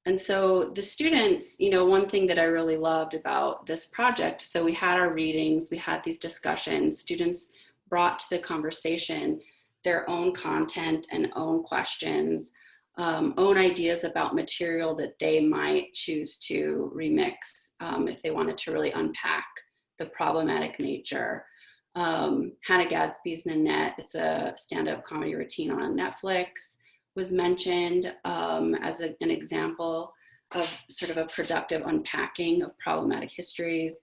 And so the students, you know, one thing that I really loved about this project, so we had our readings, we had these discussions, students brought to the conversation their own content and own questions, own ideas about material that they might choose to remix if they wanted to really unpack the problematic nature. Hannah Gadsby's Nanette, it's a stand-up comedy routine on Netflix, was mentioned as an example of sort of a productive unpacking of problematic histories.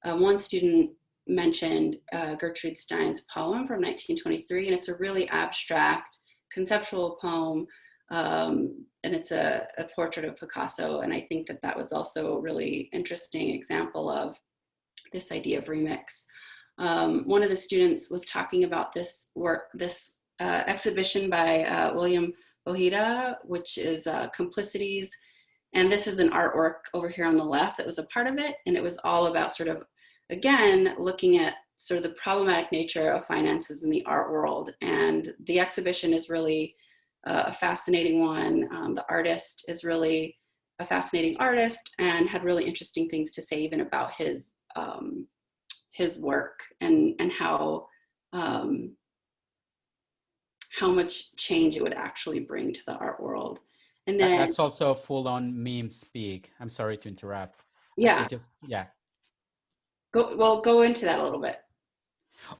One student mentioned Gertrude Stein's poem from 1923, and it's a really abstract, conceptual poem, and it's a portrait of Picasso, and I think that that was also a really interesting example of this idea of remix. One of the students was talking about this work, this exhibition by William Ojeda, which is Complicities. And this is an artwork over here on the left that was a part of it. And it was all about sort of, again, looking at sort of the problematic nature of finances in the art world. And the exhibition is really a fascinating one. The artist is really a fascinating artist and had really interesting things to say even about his work and how much change it would actually bring to the art world. And then that's also full on meme speak. I'm sorry to interrupt. Yeah. Yeah. Go into that a little bit.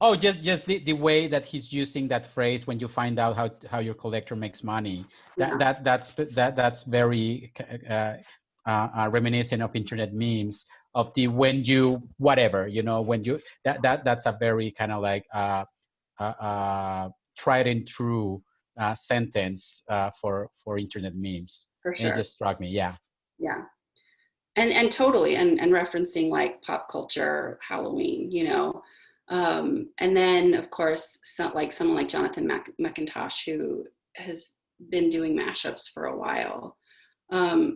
Oh, just the way that he's using that phrase when you find out how your collector makes money. That's very reminiscent of internet memes of the when you whatever, you know, when you that's a very kind of like tried and true sentence for internet memes. For sure. And it just struck me. Yeah. And totally and referencing like pop culture, Halloween, you know. And then of course someone like Jonathan McIntosh, who has been doing mashups for a while.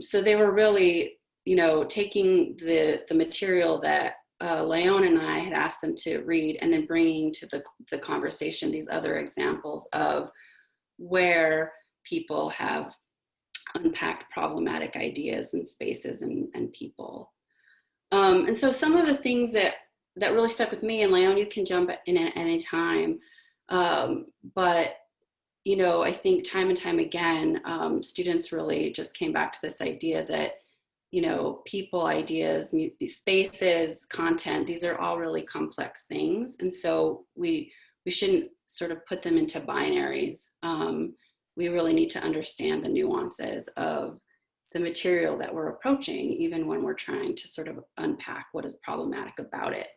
So they were really, you know, taking the material that León and I had asked them to read and then bringing to the conversation these other examples of where people have unpacked problematic ideas and spaces and people. And so some of the things that really stuck with me, and León, you can jump in at any time, but you know, I think time and time again, students really just came back to this idea that, you know, people, ideas, spaces, content, these are all really complex things. And so we shouldn't sort of put them into binaries. We really need to understand the nuances of the material that we're approaching, even when we're trying to sort of unpack what is problematic about it.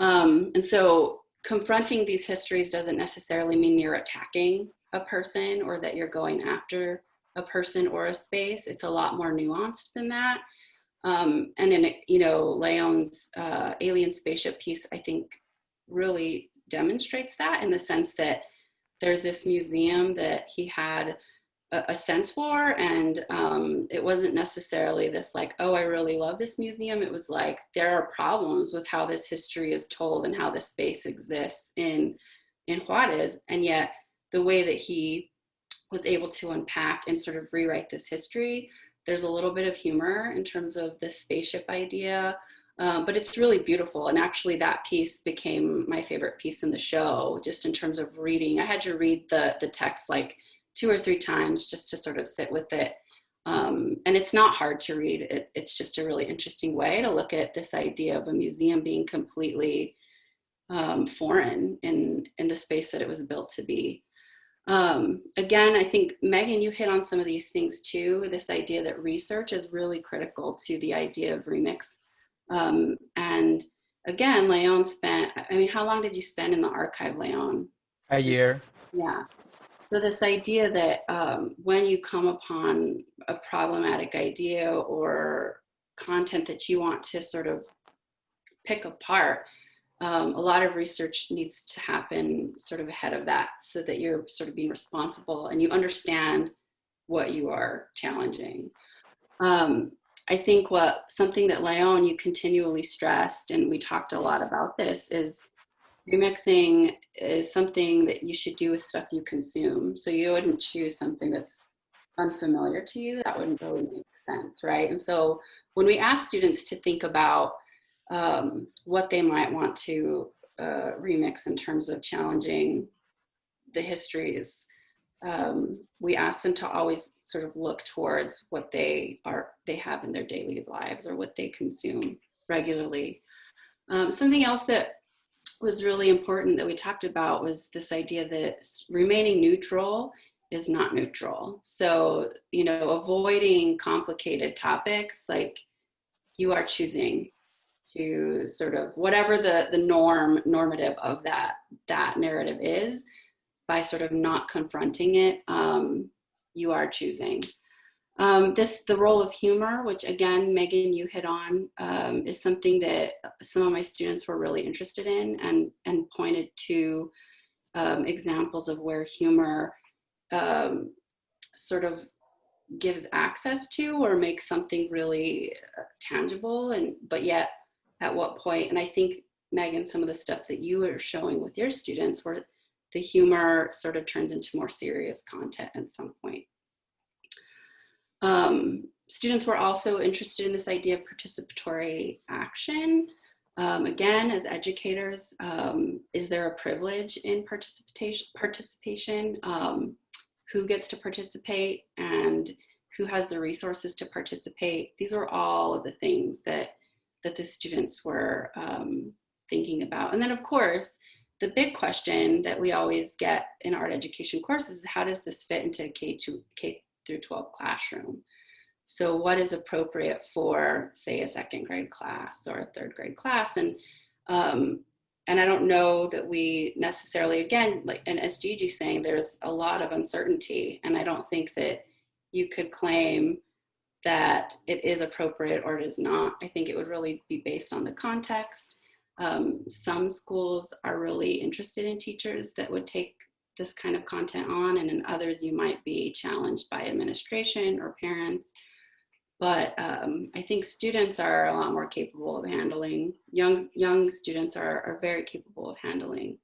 And so confronting these histories doesn't necessarily mean you're attacking a person or that you're going after a person or a space. It's a lot more nuanced than that. And in, you know, León's alien spaceship piece, I think really demonstrates that in the sense that there's this museum that he had a sense for, and it wasn't necessarily this like, oh, I really love this museum. It was like, there are problems with how this history is told and how this space exists in Juarez, and yet the way that he was able to unpack and sort of rewrite this history, there's a little bit of humor in terms of this spaceship idea, but it's really beautiful. And actually that piece became my favorite piece in the show, just in terms of reading. I had to read the text like 2 or 3 times just to sort of sit with it. And it's not hard to read. It's just a really interesting way to look at this idea of a museum being completely foreign in the space that it was built to be. Again, I think, Megan, you hit on some of these things too, this idea that research is really critical to the idea of remix. And again, León spent, I mean, how long did you spend in the archive, León? A year. Yeah. So this idea that when you come upon a problematic idea or content that you want to sort of pick apart, a lot of research needs to happen sort of ahead of that so that you're sort of being responsible and you understand what you are challenging. I think something that León, you continually stressed, and we talked a lot about this, is remixing is something that you should do with stuff you consume. So you wouldn't choose something that's unfamiliar to you, that wouldn't really make sense, right? And so when we ask students to think about what they might want to remix in terms of challenging the histories, we ask them to always sort of look towards what they have in their daily lives or what they consume regularly. Something else that was really important that we talked about was this idea that remaining neutral is not neutral. So, you know, avoiding complicated topics, like you are choosing to sort of whatever the normative of that narrative is, by sort of not confronting it, you are choosing. The role of humor, which again, Megan, you hit on, is something that some of my students were really interested in and pointed to examples of where humor sort of gives access to or makes something really tangible, but yet at what point, and I think, Megan, some of the stuff that you were showing with your students where the humor sort of turns into more serious content at some point. Students were also interested in this idea of participatory action. Again, as educators, is there a privilege in participation? Who gets to participate and who has the resources to participate? These are all of the things that the students were thinking about. And then of course, the big question that we always get in art education courses is how does this fit into K through 12 classroom? So what is appropriate for, say, a second grade class or a third grade class? And I don't know that we necessarily, again, like, and as Gigi's saying, there's a lot of uncertainty, and I don't think that you could claim that it is appropriate or it is not. I think it would really be based on the context. Some schools are really interested in teachers that would take this kind of content on, and in others you might be challenged by administration or parents. But I think students are a lot more capable of handling, young students are very capable of handling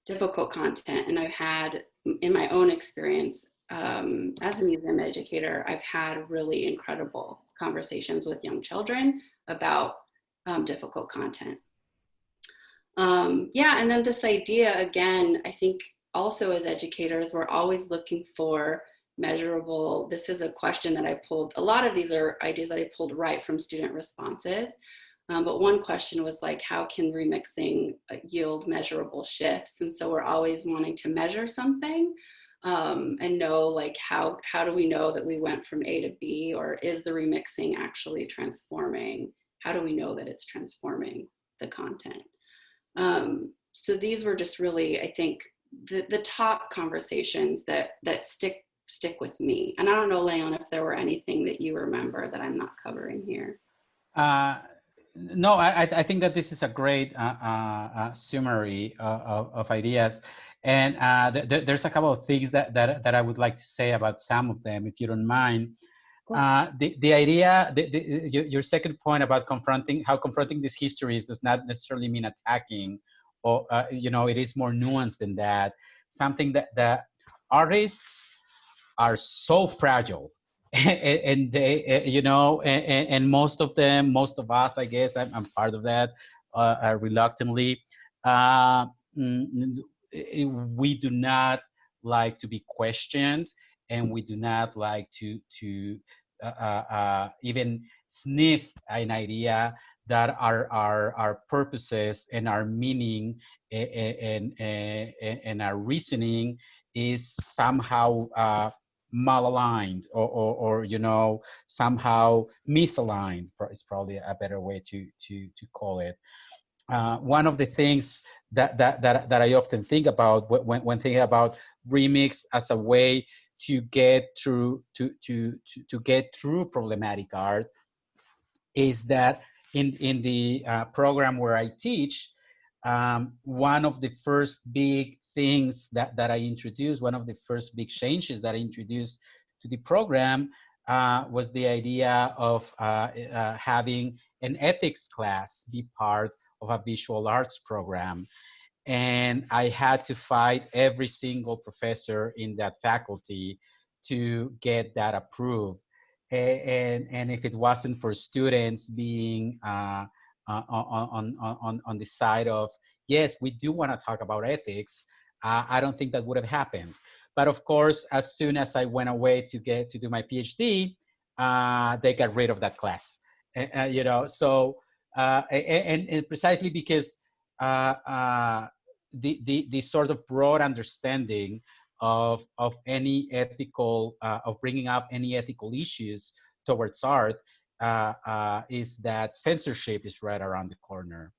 difficult content. And I've had, in my own experience as a museum educator, I've had really incredible conversations with young children about difficult content. Yeah, and then this idea, again, I think also as educators, we're always looking for measurable. This is a question that I pulled. A lot of these are ideas that I pulled right from student responses. But one question was like, how can remixing yield measurable shifts? And so we're always wanting to measure something and know, like, how do we know that we went from A to B, or is the remixing actually transforming? How do we know that it's transforming the content? So these were just really, I think, the top conversations that stick with me. And I don't know, Leon, if there were anything that you remember that I'm not covering here. No, I think that this is a great summary of ideas. And there's a couple of things that I would like to say about some of them, if you don't mind. The idea, your second point about how confronting these histories does not necessarily mean attacking, or you know, it is more nuanced than that. Something that artists are so fragile, and they, you know, and most of us, I guess, I'm part of that, reluctantly. We do not like to be questioned, and we do not like to even sniff an idea that our purposes and our meaning and our reasoning is somehow malaligned or you know, somehow misaligned is probably a better way to call it. One of the things that I often think about when thinking about remix as a way to get through to get through problematic art is that in the program where I teach, one of the first big things that I introduced, one of the first big changes that I introduced to the program was the idea of having an ethics class be part of a visual arts program. And I had to fight every single professor in that faculty to get that approved. And if it wasn't for students being on the side of, yes, we do want to talk about ethics, I don't think that would have happened. But of course, as soon as I went away to do my PhD, they got rid of that class. You know, so and precisely because the sort of broad understanding of any ethical of bringing up any ethical issues towards art is that censorship is right around the corner.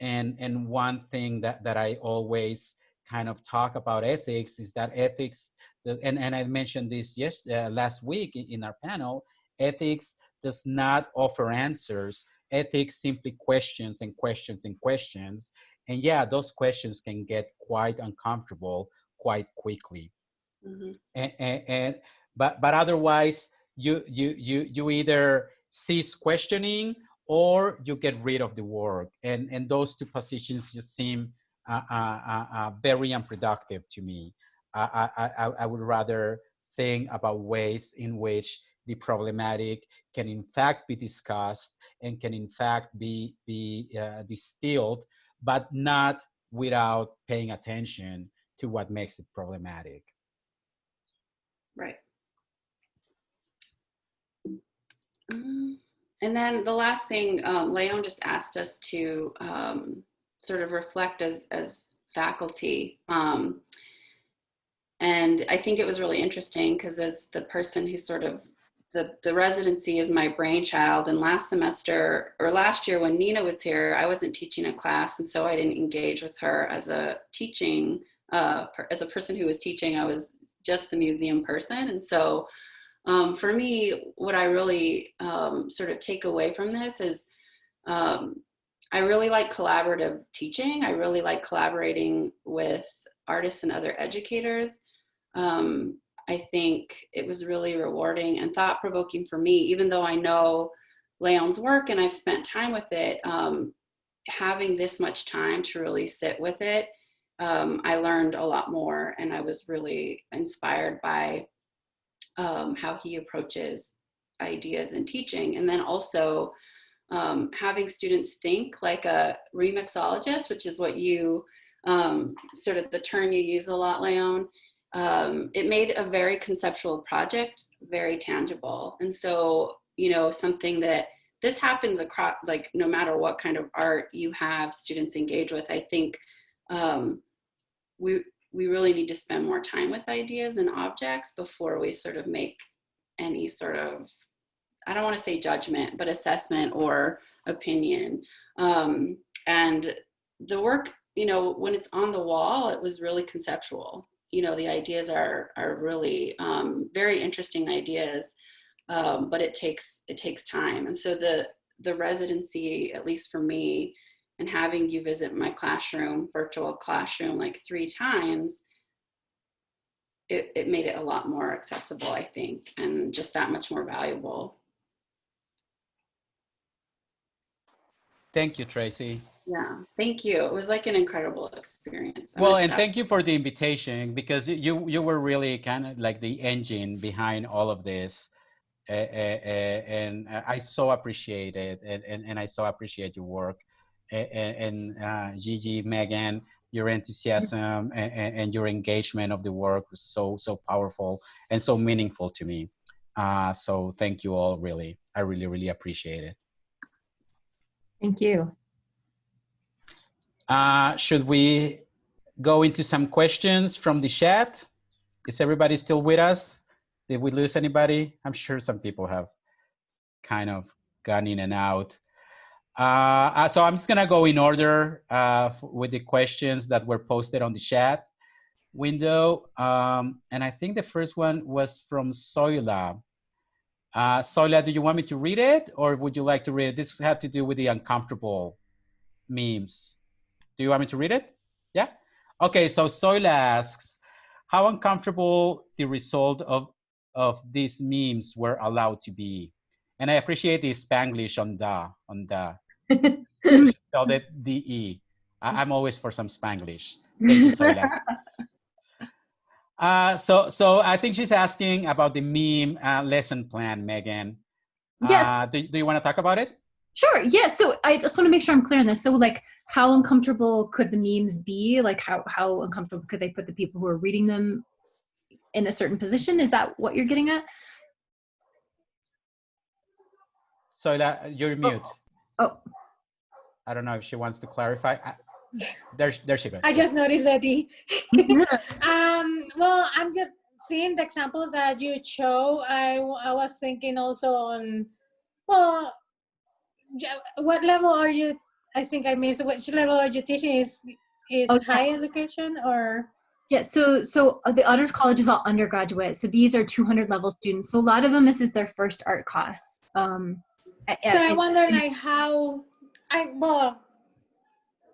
And one thing that I always kind of talk about ethics is that ethics, and I mentioned this last week in our panel, ethics does not offer answers. Ethics simply questions and questions and questions. And yeah, those questions can get quite uncomfortable quite quickly. Mm-hmm. But otherwise, you either cease questioning or you get rid of the work, and those two positions just seem very unproductive to me. I would rather think about ways in which the problematic can in fact be discussed and can in fact be distilled, but not without paying attention to what makes it problematic. Right. And then the last thing, León just asked us to sort of reflect as faculty. And I think it was really interesting because as the person who sort of, the residency is my brainchild, and last year when Nina was here, I wasn't teaching a class, and so I didn't engage with her as a teaching, as a person who was teaching. I was just the museum person. And so for me, what I really sort of take away from this is I really like collaborative teaching. I really like collaborating with artists and other educators. I think it was really rewarding and thought-provoking for me, even though I know León's work and I've spent time with it. Having this much time to really sit with it, I learned a lot more, and I was really inspired by how he approaches ideas in teaching. And then also having students think like a remixologist, which is what you, sort of the term you use a lot, León. It made a very conceptual project very tangible. And so, you know, something that this happens across, like, no matter what kind of art you have students engage with, I think we really need to spend more time with ideas and objects before we sort of make any sort of, I don't want to say judgment, but assessment or opinion. And the work, you know, when it's on the wall, it was really conceptual. You know, the ideas are really very interesting ideas, but it takes time. And so the residency, at least for me, and having you visit my classroom, virtual classroom, like 3 times, it made it a lot more accessible, I think, and just that much more valuable. Thank you, Tracy. Yeah, thank you. It was like an incredible experience. Well, and thank you for the invitation, because you were really kind of like the engine behind all of this. And I so appreciate it, and I so appreciate your work. And Gigi, Megan, your enthusiasm and your engagement of the work was so powerful and so meaningful to me. So thank you all, really. I really appreciate it. Thank you. Should we go into some questions from the chat? Is everybody still with us? Did we lose anybody? I'm sure some people have kind of gone in and out. So I'm just gonna go in order with the questions that were posted on the chat window. And I think the first one was from Soila. Soila, do you want me to read it, or would you like to read it? This had to do with the uncomfortable memes. Do you want me to read it? Yeah? Okay, so Soila asks, how uncomfortable the result of these memes were allowed to be? And I appreciate the Spanglish on the. Spelled it D-E. I'm always for some Spanglish. Thank you, Soila. So I think she's asking about the meme lesson plan, Megan. Yes. Do you want to talk about it? Sure. Yeah. So I just want to make sure I'm clear on this. So like, how uncomfortable could the memes be? Like, how uncomfortable could they put the people who are reading them in a certain position? Is that what you're getting at? So that you're mute. Oh. I don't know if she wants to clarify. There she goes. I just noticed that well, I'm just seeing the examples that you show. I was thinking also on, well, what level are you? I think I missed which level are you teaching? Is high education or? Yeah, so the honors college is all undergraduate. So these are 200 level students. So a lot of them, this is their first art class. So I wonder like how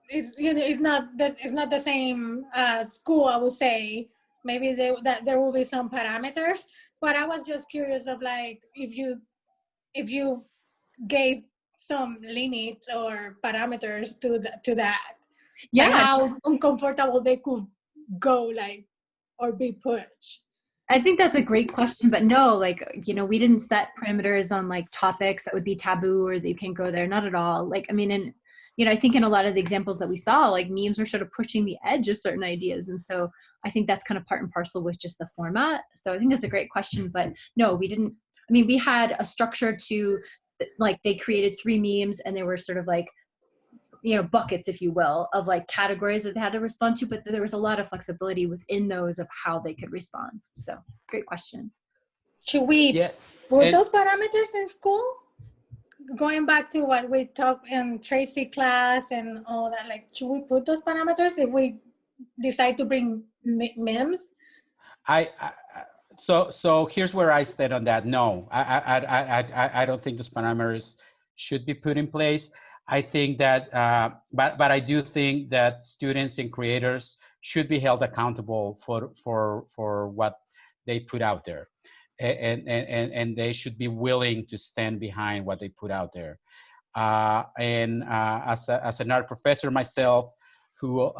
it's not the same school, I would say. Maybe that there will be some parameters, but I was just curious of like if you gave some limits or parameters to that. Yeah. Like how uncomfortable they could go, like, or be pushed. I think that's a great question, but no, like, we didn't set parameters on like topics that would be taboo or that you can't go there. Not at all. Like, I mean, and I think in a lot of the examples that we saw, like memes were sort of pushing the edge of certain ideas. And so I think that's kind of part and parcel with just the format. So I think that's a great question, but no, we didn't. I mean, we had a structure to, like, they created 3 memes and they were sort of like, buckets, if you will, of like categories that they had to respond to, but there was a lot of flexibility within those of how they could respond. So great question. Should we put those parameters in school? Going back to what we talked in Tracy class and all that, like, should we put those parameters if we decide to bring memes? So here's where I stand on that. No, I don't think those parameters should be put in place. I think that, but I do think that students and creators should be held accountable for what they put out there, and they should be willing to stand behind what they put out there. As an art professor myself, who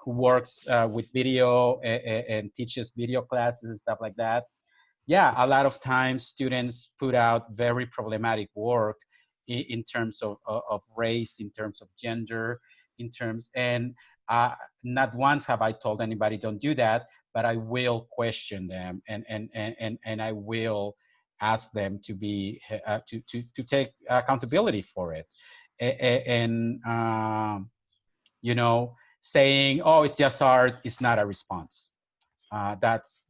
works with video and teaches video classes and stuff like that, yeah, a lot of times students put out very problematic work in terms of race, in terms of gender, and not once have I told anybody don't do that, but I will question them and I will ask them to be to take accountability for it, and saying, oh, it's just art is not a response. That's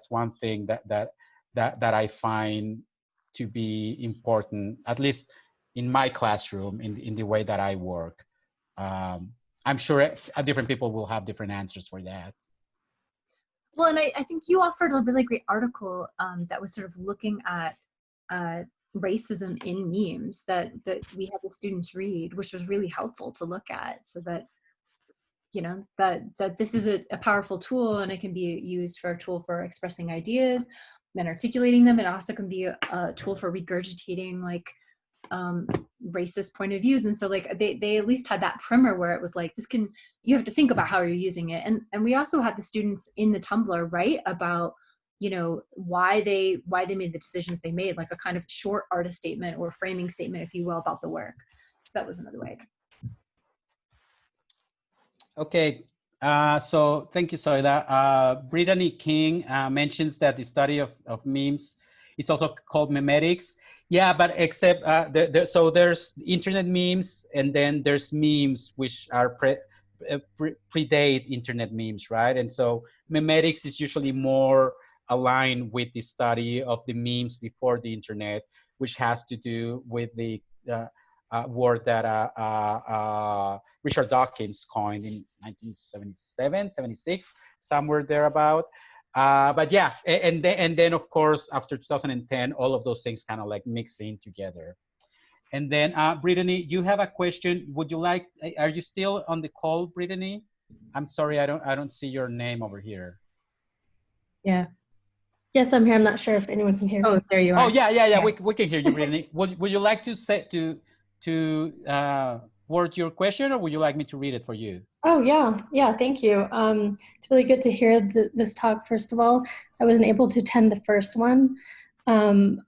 one thing that I find to be important, at least in my classroom, in the way that I work. I'm sure different people will have different answers for that. Well, and I think you offered a really great article that was sort of looking at racism in memes that we had the students read, which was really helpful to look at, so that that this is a powerful tool, and it can be used for a tool for expressing ideas and articulating them. It also can be a tool for regurgitating like racist point of views. And so like they at least had that primer where it was like, you have to think about how you're using it. And we also had the students in the Tumblr write about why they made the decisions they made, like a kind of short artist statement or framing statement, if you will, about the work. So that was another way. Okay, so thank you, Soida. Brittany King mentions that the study of memes, it's also called memetics. Yeah, but except, so there's internet memes, and then there's memes which are predate internet memes, right? And so memetics is usually more aligned with the study of the memes before the internet, which has to do with the word that Richard Dawkins coined in 1977, 76, somewhere thereabout. But yeah, and then of course, after 2010, all of those things kind of like mix in together. And then Brittany, you have a question. Would you like, are you still on the call, Brittany? I'm sorry, I don't see your name over here. Yeah. Yes, I'm here. I'm not sure if anyone can hear me. Oh, there you are. Oh, yeah. We can hear you, Brittany. Would you like to say word your question, or would you like me to read it for you? Oh, yeah, thank you. It's really good to hear this talk, first of all. I wasn't able to attend the first one. And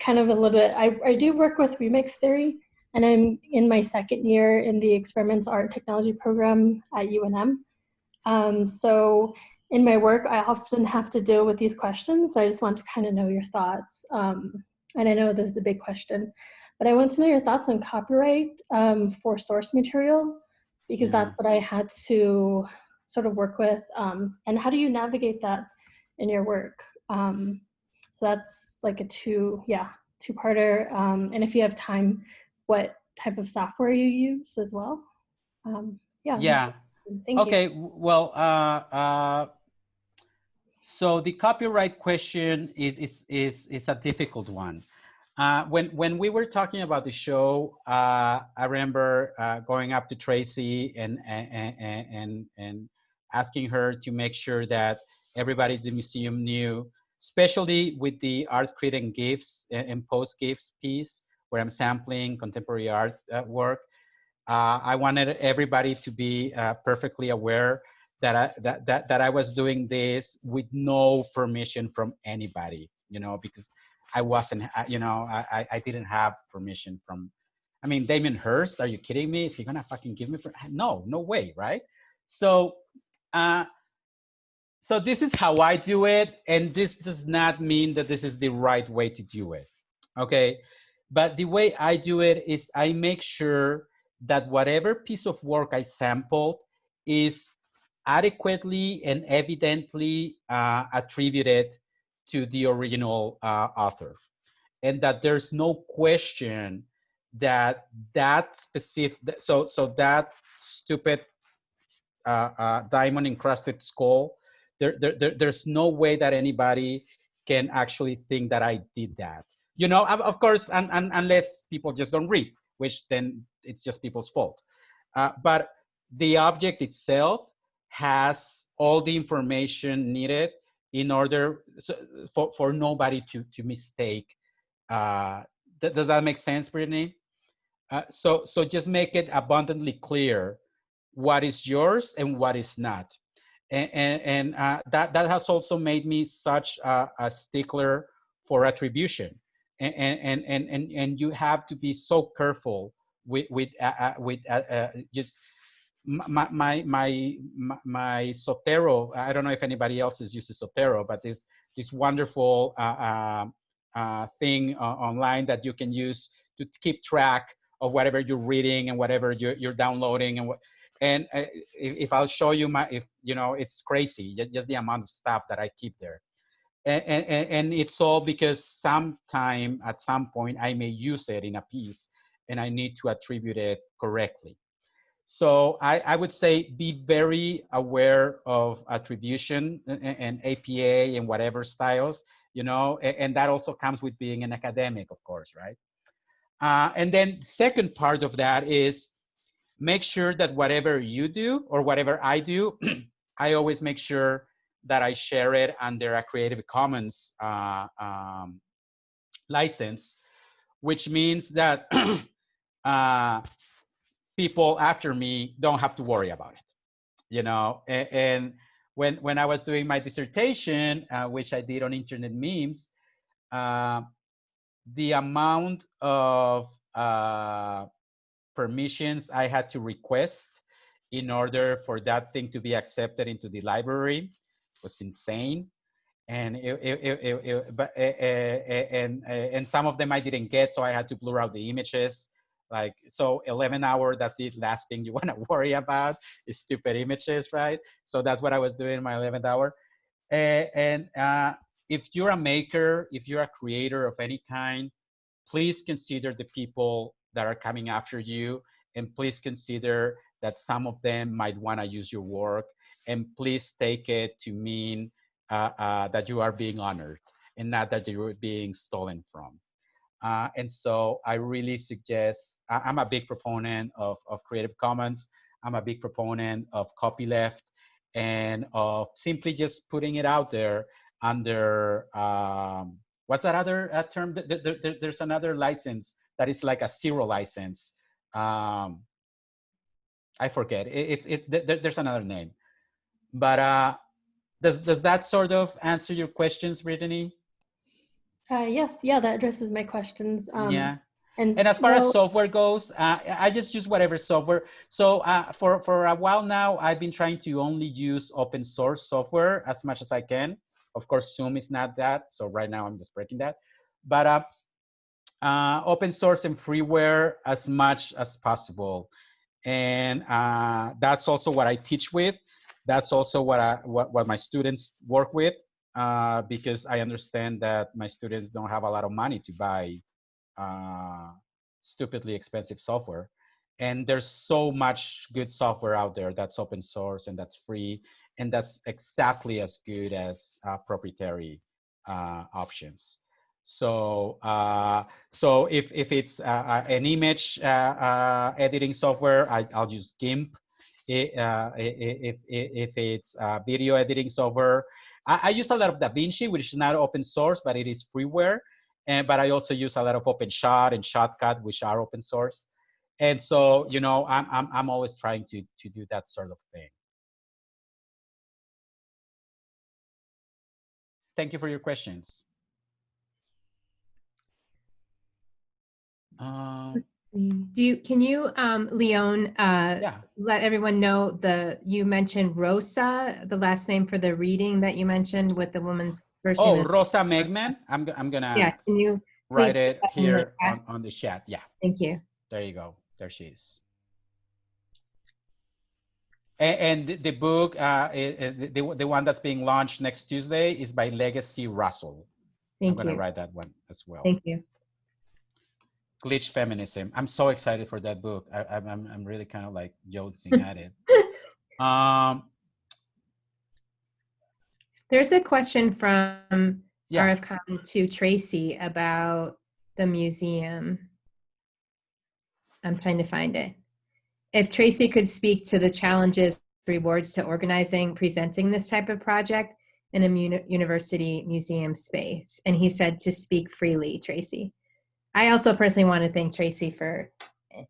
kind of a little bit, I do work with remix theory, and I'm in my second year in the Experiments Art and Technology program at UNM. So in my work, I often have to deal with these questions. So I just want to kind of know your thoughts. And I know this is a big question, but I want to know your thoughts on copyright for source material, because that's what I had to sort of work with. And how do you navigate that in your work? So that's like a two-parter. And if you have time, what type of software you use as well? Yeah. Thank you. Okay. Well, so the copyright question is a difficult one. When we were talking about the show, I remember going up to Tracy and asking her to make sure that everybody at the museum knew, especially with the art critic gifts and post gifts piece, where I'm sampling contemporary art work. I wanted everybody to be perfectly aware that I was doing this with no permission from anybody, because I wasn't, I didn't have permission from, I mean, Damien Hirst, are you kidding me? Is he gonna fucking give me, no way, right? So, so this is how I do it, and this does not mean that this is the right way to do it, okay? But the way I do it is I make sure that whatever piece of work I sampled is adequately and evidently attributed to the original author, and that there's no question that that specific, so that stupid diamond encrusted skull, there's no way that anybody can actually think that I did that. Of course, unless people just don't read, which then it's just people's fault. But the object itself has all the information needed in order for nobody to mistake. Does that make sense, Brittany? So just make it abundantly clear what is yours and what is not. And that has also made me such a stickler for attribution. And you have to be so careful with just my Zotero. I don't know if anybody else uses Zotero, but this wonderful thing online that you can use to keep track of whatever you're reading and whatever you're downloading and if I'll show you it's crazy, just the amount of stuff that I keep there. And it's all because sometime at some point I may use it in a piece and I need to attribute it correctly. So I would say be very aware of attribution and APA and whatever styles, and that also comes with being an academic, of course, right? And then second part of that is make sure that whatever you do or whatever I do, I always make sure that I share it under a Creative Commons license, which means that people after me don't have to worry about it, And when I was doing my dissertation, which I did on internet memes, the amount of permissions I had to request in order for that thing to be accepted into the library was insane. And and some of them I didn't get, so I had to blur out the images. Like, so 11 hour, that's the last thing you want to worry about is stupid images, right? So that's what I was doing in my 11th hour. And if you're a maker, if you're a creator of any kind, please consider the people that are coming after you, and please consider that some of them might want to use your work, and please take it to mean that you are being honored and not that you're being stolen from. And so I really suggest, I'm a big proponent of Creative Commons. I'm a big proponent of copyleft and of simply just putting it out there under, what's that other term? There's another license that is like a zero license I forget. There's another name. But does that sort of answer your questions, Brittany? Yes, yeah, that addresses my questions. Yeah. And as far as well, software goes, I just use whatever software. So for a while now, I've been trying to only use open source software as much as I can. Of course, Zoom is not that. So right now I'm just breaking that. But open source and freeware as much as possible. And that's also what I teach with. That's also what my students work with, because I understand that my students don't have a lot of money to buy stupidly expensive software. And there's so much good software out there that's open source and that's free, and that's exactly as good as proprietary options. So if it's an image editing software, I'll use GIMP. If it's video editing software, I use a lot of DaVinci, which is not open source, but it is freeware. But I also use a lot of OpenShot and Shotcut, which are open source. And so, you know, I'm always trying to do that sort of thing. Thank you for your questions. Can you, Leon, Yeah. let everyone know you mentioned Rosa, the last name for the reading that you mentioned with the woman's first name. Oh, Rosa Megman. I'm gonna yeah. Can you write please it here on the chat. Yeah. Thank you. There you go. There she is. And the book, the one that's being launched next Tuesday, is by Legacy Russell. I'm gonna write that one as well. Thank you. Glitch Feminism. I'm so excited for that book. I'm really kind of like jonesing at it. There's a question from RFCon to Tracy about the museum. I'm trying to find it. If Tracy could speak to the challenges, rewards to organizing, presenting this type of project in a university museum space. And he said to speak freely, Tracy. I also personally want to thank Tracy for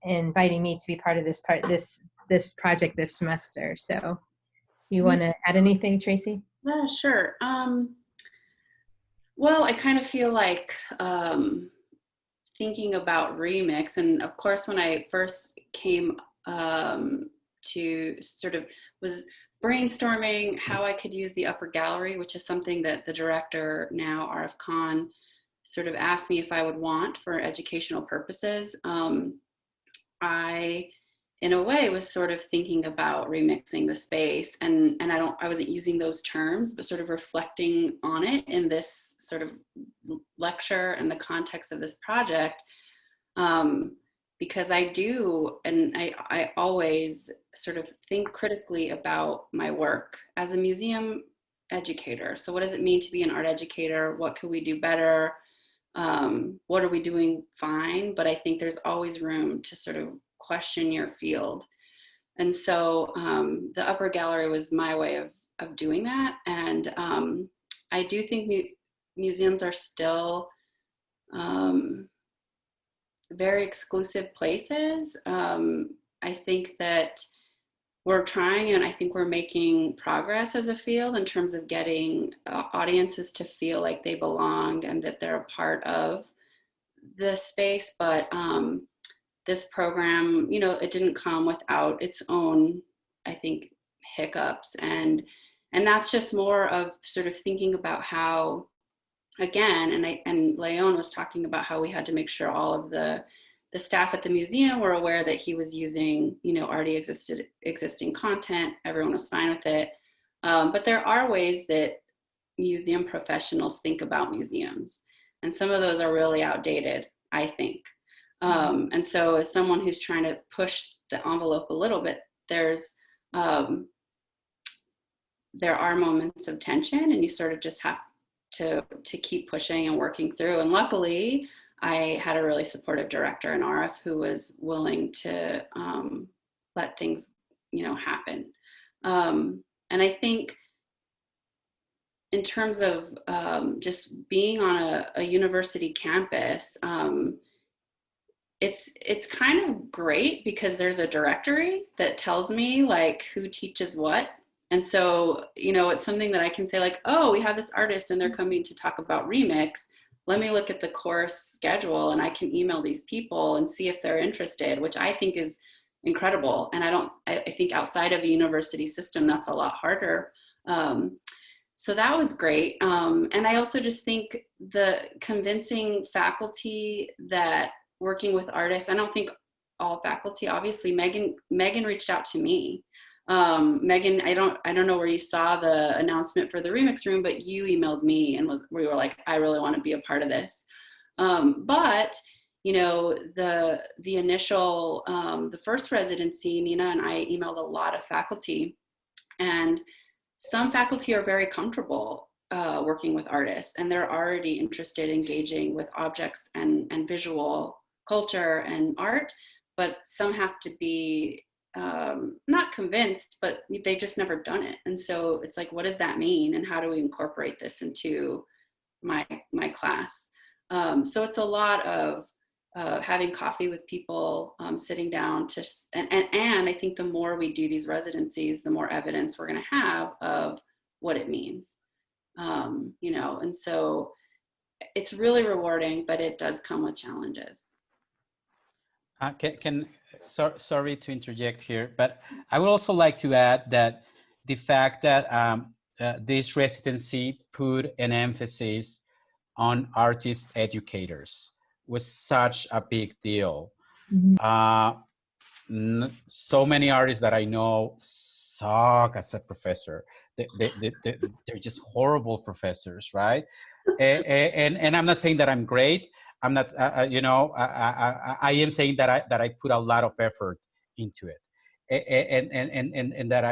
inviting me to be part of this project this semester. So you want to add anything, Tracy? Yeah, sure. Well, I kind of feel like thinking about Remix, and of course when I first came to sort of was brainstorming how I could use the upper gallery, which is something that the director now, RF Khan, sort of asked me if I would want for educational purposes. I, in a way, was sort of thinking about remixing the space, and I wasn't using those terms, but sort of reflecting on it in this sort of lecture and the context of this project, because I do, and I always sort of think critically about my work as a museum educator. So what does it mean to be an art educator? What could we do better? What are we doing fine? But I think there's always room to sort of question your field. And so the upper gallery was my way of doing that. And I do think museums are still very exclusive places. I think that we're trying, and I think we're making progress as a field in terms of getting audiences to feel like they belong and that they're a part of the space. But this program, you know, it didn't come without its own, I think, hiccups. And that's just more of sort of thinking about how, again, and Leon was talking about how we had to make sure all of the staff at the museum were aware that he was using, you know, already existing content. Everyone was fine with it. But there are ways that museum professionals think about museums. And some of those are really outdated, I think. And so as someone who's trying to push the envelope a little bit, there are moments of tension, and you sort of just have to keep pushing and working through. And luckily, I had a really supportive director in RF who was willing to let things, you know, happen. And I think in terms of just being on a university campus, it's kind of great because there's a directory that tells me like who teaches what. And so, you know, it's something that I can say like, oh, we have this artist and they're coming to talk about Remix. Let me look at the course schedule and I can email these people and see if they're interested, which I think is incredible. And I think outside of a university system, that's a lot harder. So that was great. And I also just think the convincing faculty that working with artists, I don't think all faculty, obviously, Megan reached out to me. Megan, I don't know where you saw the announcement for the Remix Room, but you emailed me and we were like, I really want to be a part of this. But you know, the initial, the first residency, Nina and I emailed a lot of faculty, and some faculty are very comfortable working with artists, and they're already interested in engaging with objects and visual culture and art, but some have to be not convinced, but they've just never done it. And so it's like, what does that mean? And how do we incorporate this into my class? So it's a lot of having coffee with people, sitting down to, and I think the more we do these residencies, the more evidence we're going to have of what it means, you know, and so it's really rewarding, but it does come with challenges. Sorry to interject here, but I would also like to add that the fact that this residency put an emphasis on artist educators was such a big deal. So many artists that I know suck as a professor. They're just horrible professors, right? And I'm not saying that I'm great. I'm not, you know, I am saying that I put a lot of effort into it, and that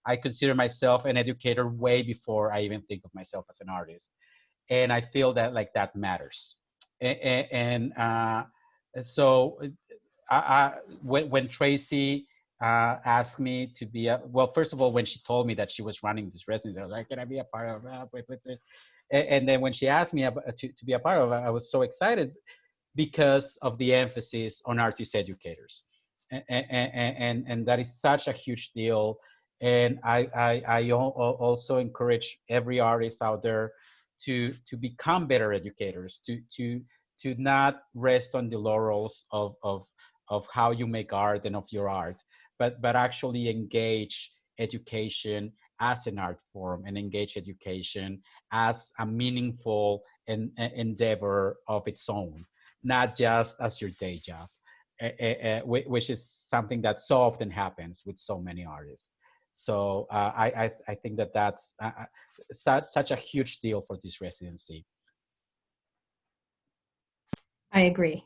I consider myself an educator way before I even think of myself as an artist, and I feel that like that matters, so when Tracy asked me to be well, first of all, when she told me that she was running this residency, I was like, can I be a part of it? And then when she asked me to be a part of it, I was so excited because of the emphasis on artist educators. And that is such a huge deal. And I also encourage every artist out there to become better educators, to not rest on the laurels of how you make art and of your art, but actually engage education as an art form and engage education as a meaningful endeavor of its own, not just as your day job, which is something that so often happens with so many artists. So I think that that's such a huge deal for this residency. I agree.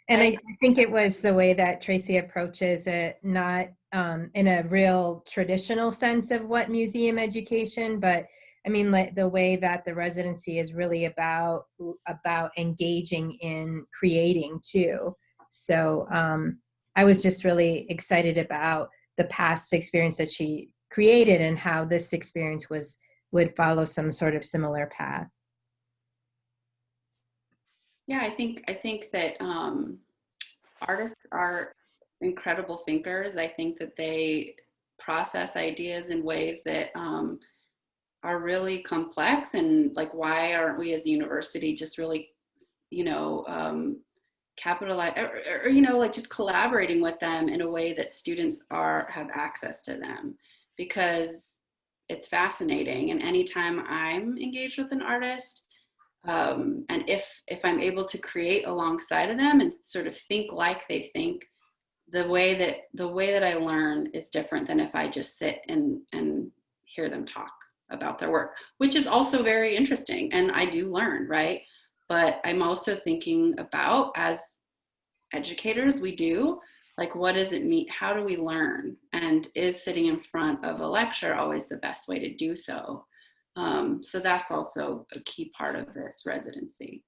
And I think it was the way that Tracy approaches it, not in a real traditional sense of what museum education, but I mean, like the way that the residency is really about engaging in creating too. So I was just really excited about the past experience that she created and how this experience would follow some sort of similar path. Yeah, I think that artists are incredible thinkers. I think that they process ideas in ways that are really complex, and like, why aren't we as a university just really, you know, capitalize or you know, like just collaborating with them in a way that students have access to them, because it's fascinating. And anytime I'm engaged with an artist, and if I'm able to create alongside of them and sort of think like they think, the way that I learn is different than if I just sit and hear them talk about their work, which is also very interesting. And I do learn, right? But I'm also thinking about, as educators, we do, like, what does it mean? How do we learn? And is sitting in front of a lecture always the best way to do so? So that's also a key part of this residency.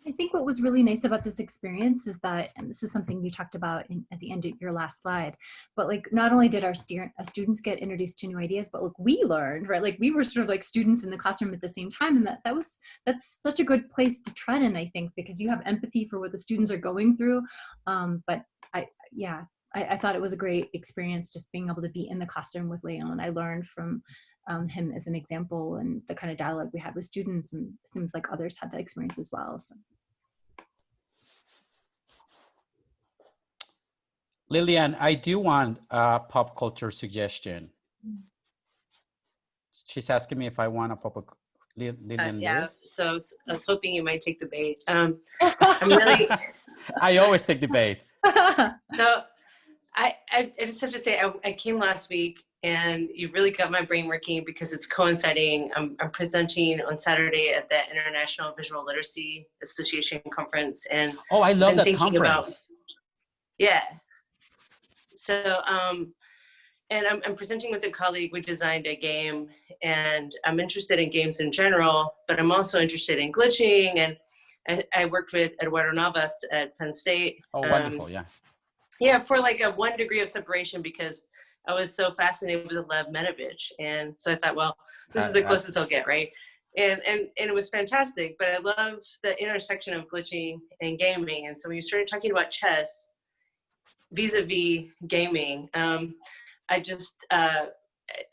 I think what was really nice about this experience is that, and this is something you talked about at the end of your last slide, but like not only did our students get introduced to new ideas, but like we learned, right? Like we were sort of like students in the classroom at the same time, and that's such a good place to tread in, I think, because you have empathy for what the students are going through. But I thought it was a great experience just being able to be in the classroom with León. I learned from him as an example and the kind of dialogue we had with students, and it seems like others had that experience as well. So. Lillian, I do want a pop culture suggestion. She's asking me if I want a pop. Lillian, yeah, Lewis? so I was hoping you might take the bait. I'm really. I always take the bait. No, I just have to say, I came last week, and you've really got my brain working because it's coinciding. I'm presenting on Saturday at the International Visual Literacy Association conference, and oh, I love that thinking conference. Yeah. So, and I'm presenting with a colleague. We designed a game, and I'm interested in games in general, but I'm also interested in glitching. And I worked with Eduardo Navas at Penn State. Oh, wonderful, yeah. Yeah, for like a 1 degree of separation, because I was so fascinated with Lev Menovich. And so I thought, well, this is the closest I'll get, right? And it was fantastic, but I love the intersection of glitching and gaming. And so when you started talking about chess, vis-a-vis gaming, I just,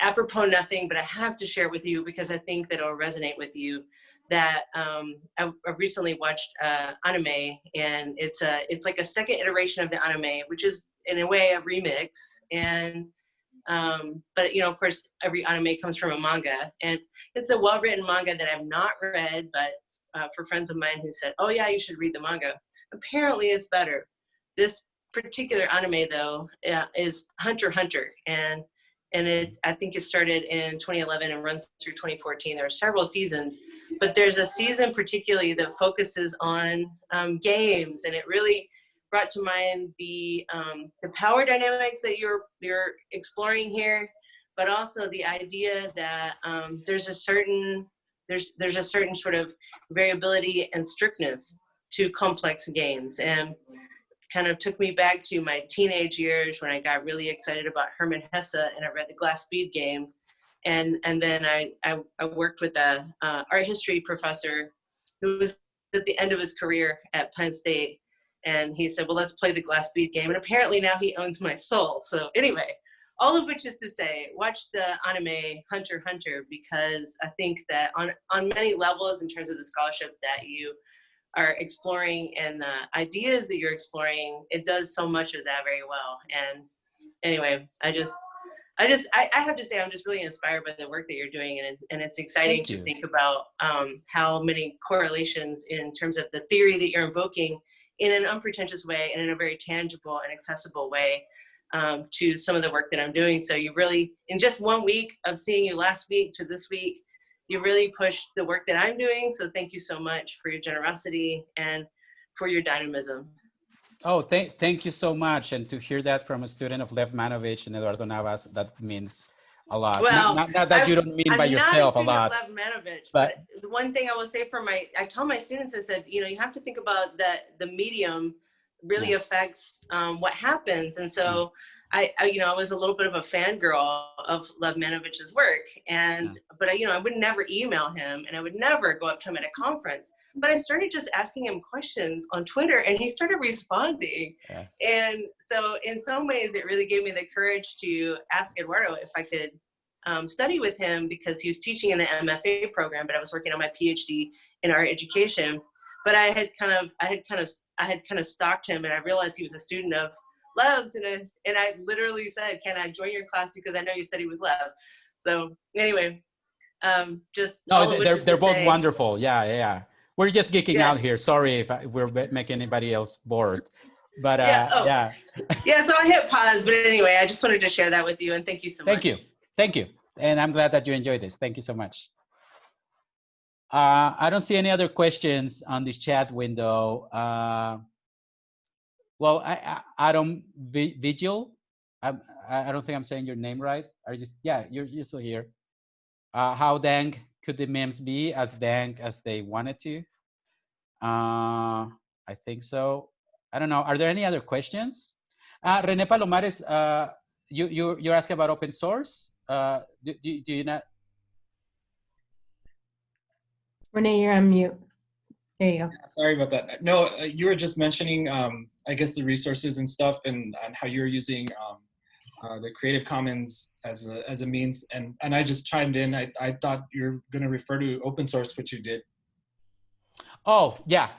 apropos nothing, but I have to share it with you because I think that it'll resonate with you, that I recently watched anime, and it's like a second iteration of the anime, which is in a way a remix. And but you know, of course, every anime comes from a manga, and it's a well-written manga that I've not read, but for friends of mine who said, oh yeah, you should read the manga. Apparently it's better. This particular anime though is Hunter x Hunter, and I think it started in 2011 and runs through 2014. There are several seasons, but there's a season particularly that focuses on games, and it really brought to mind the power dynamics that you're exploring here, but also the idea that there's a certain sort of variability and strictness to complex games, and kind of took me back to my teenage years when I got really excited about Hermann Hesse, and I read the Glass Bead Game. And then I worked with a art history professor who was at the end of his career at Penn State. And he said, well, let's play the Glass Bead Game. And apparently now he owns my soul. So anyway, all of which is to say, watch the anime Hunter x Hunter, because I think that on many levels in terms of the scholarship that you are exploring and the ideas that you're exploring, it does so much of that very well. And anyway, I have to say, I'm just really inspired by the work that you're doing, and it's exciting to think about how many correlations in terms of the theory that you're invoking in an unpretentious way and in a very tangible and accessible way to some of the work that I'm doing. So you really, in just 1 week of seeing you last week to this week, you really pushed the work that I'm doing. So thank you so much for your generosity and for your dynamism. Oh, thank you so much. And to hear that from a student of Lev Menovich and Eduardo Navas, that means a lot. Well, not that you don't mean by yourself a lot. I'm not a student of Lev Menovich, but the one thing I will say I told my students, I said, you know, you have to think about that the medium really affects what happens. And so I was a little bit of a fangirl of Lev Menovich's work, but I would never email him, and I would never go up to him at a conference. But I started just asking him questions on Twitter, and he started responding. Yeah. And so in some ways, it really gave me the courage to ask Eduardo if I could study with him, because he was teaching in the MFA program, but I was working on my PhD in art education. But I had kind of stalked him, and I realized he was a student of Lev's, and I literally said, can I join your class, because I know you study with Lev. So anyway, they're both wonderful. Yeah. We're just geeking out here. Sorry if we're making anybody else bored. But yeah. So I hit pause, but anyway, I just wanted to share that with you, and thank you so much. Thank you. And I'm glad that you enjoyed this. Thank you so much. I don't see any other questions on this chat window. Well, Adam Vigil, I don't think I'm saying your name right. You're still here. How dank could the memes be? As dank as they wanted to? I think so. I don't know. Are there any other questions? Rene Palomares, you're asking about open source? Do you not? Renee, you're on mute. There you go. Sorry about that. No, you were just mentioning, I guess, the resources and stuff, and how you're using the Creative Commons as a means. And I just chimed in. I thought you're going to refer to open source, which you did. Oh, yeah.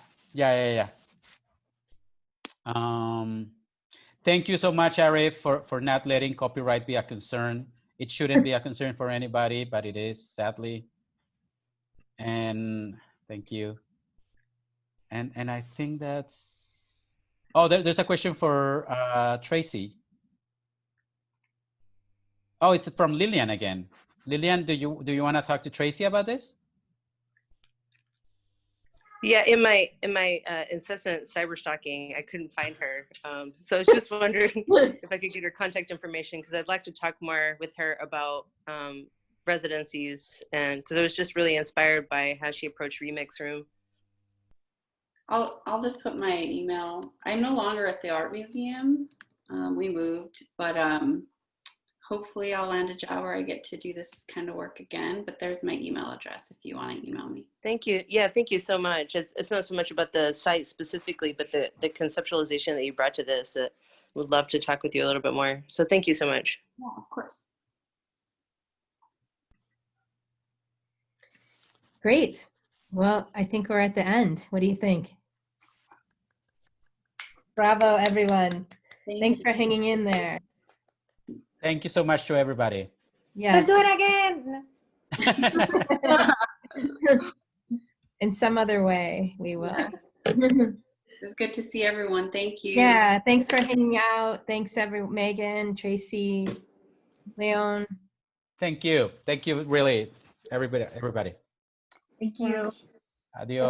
Thank you so much, Arif, for not letting copyright be a concern. It shouldn't be a concern for anybody, but it is, sadly. And thank you. And I think that's, oh, there's a question for Tracy. Oh, it's from Lillian again. Lillian, do you want to talk to Tracy about this? Yeah, in my incessant cyber stalking, I couldn't find her. So I was just wondering if I could get her contact information, because I'd like to talk more with her about residencies, and because I was just really inspired by how she approached Remix Room. I'll just put my email. I'm no longer at the art museum. We moved, but hopefully I'll land a job where I get to do this kind of work again. But there's my email address if you want to email me. Thank you. Yeah, thank you so much. It's not so much about the site specifically, but the conceptualization that you brought to this. Would love to talk with you a little bit more. So thank you so much. Yeah, of course. Great. Well, I think we're at the end. What do you think? Bravo, everyone. Thanks for hanging in there. Thank you so much to everybody. Yeah. Let's do it again. In some other way, we will. It's good to see everyone. Thank you. Yeah, thanks for hanging out. Thanks, Megan, Tracy, Leon. Thank you, really, everybody. Thank you. Adios.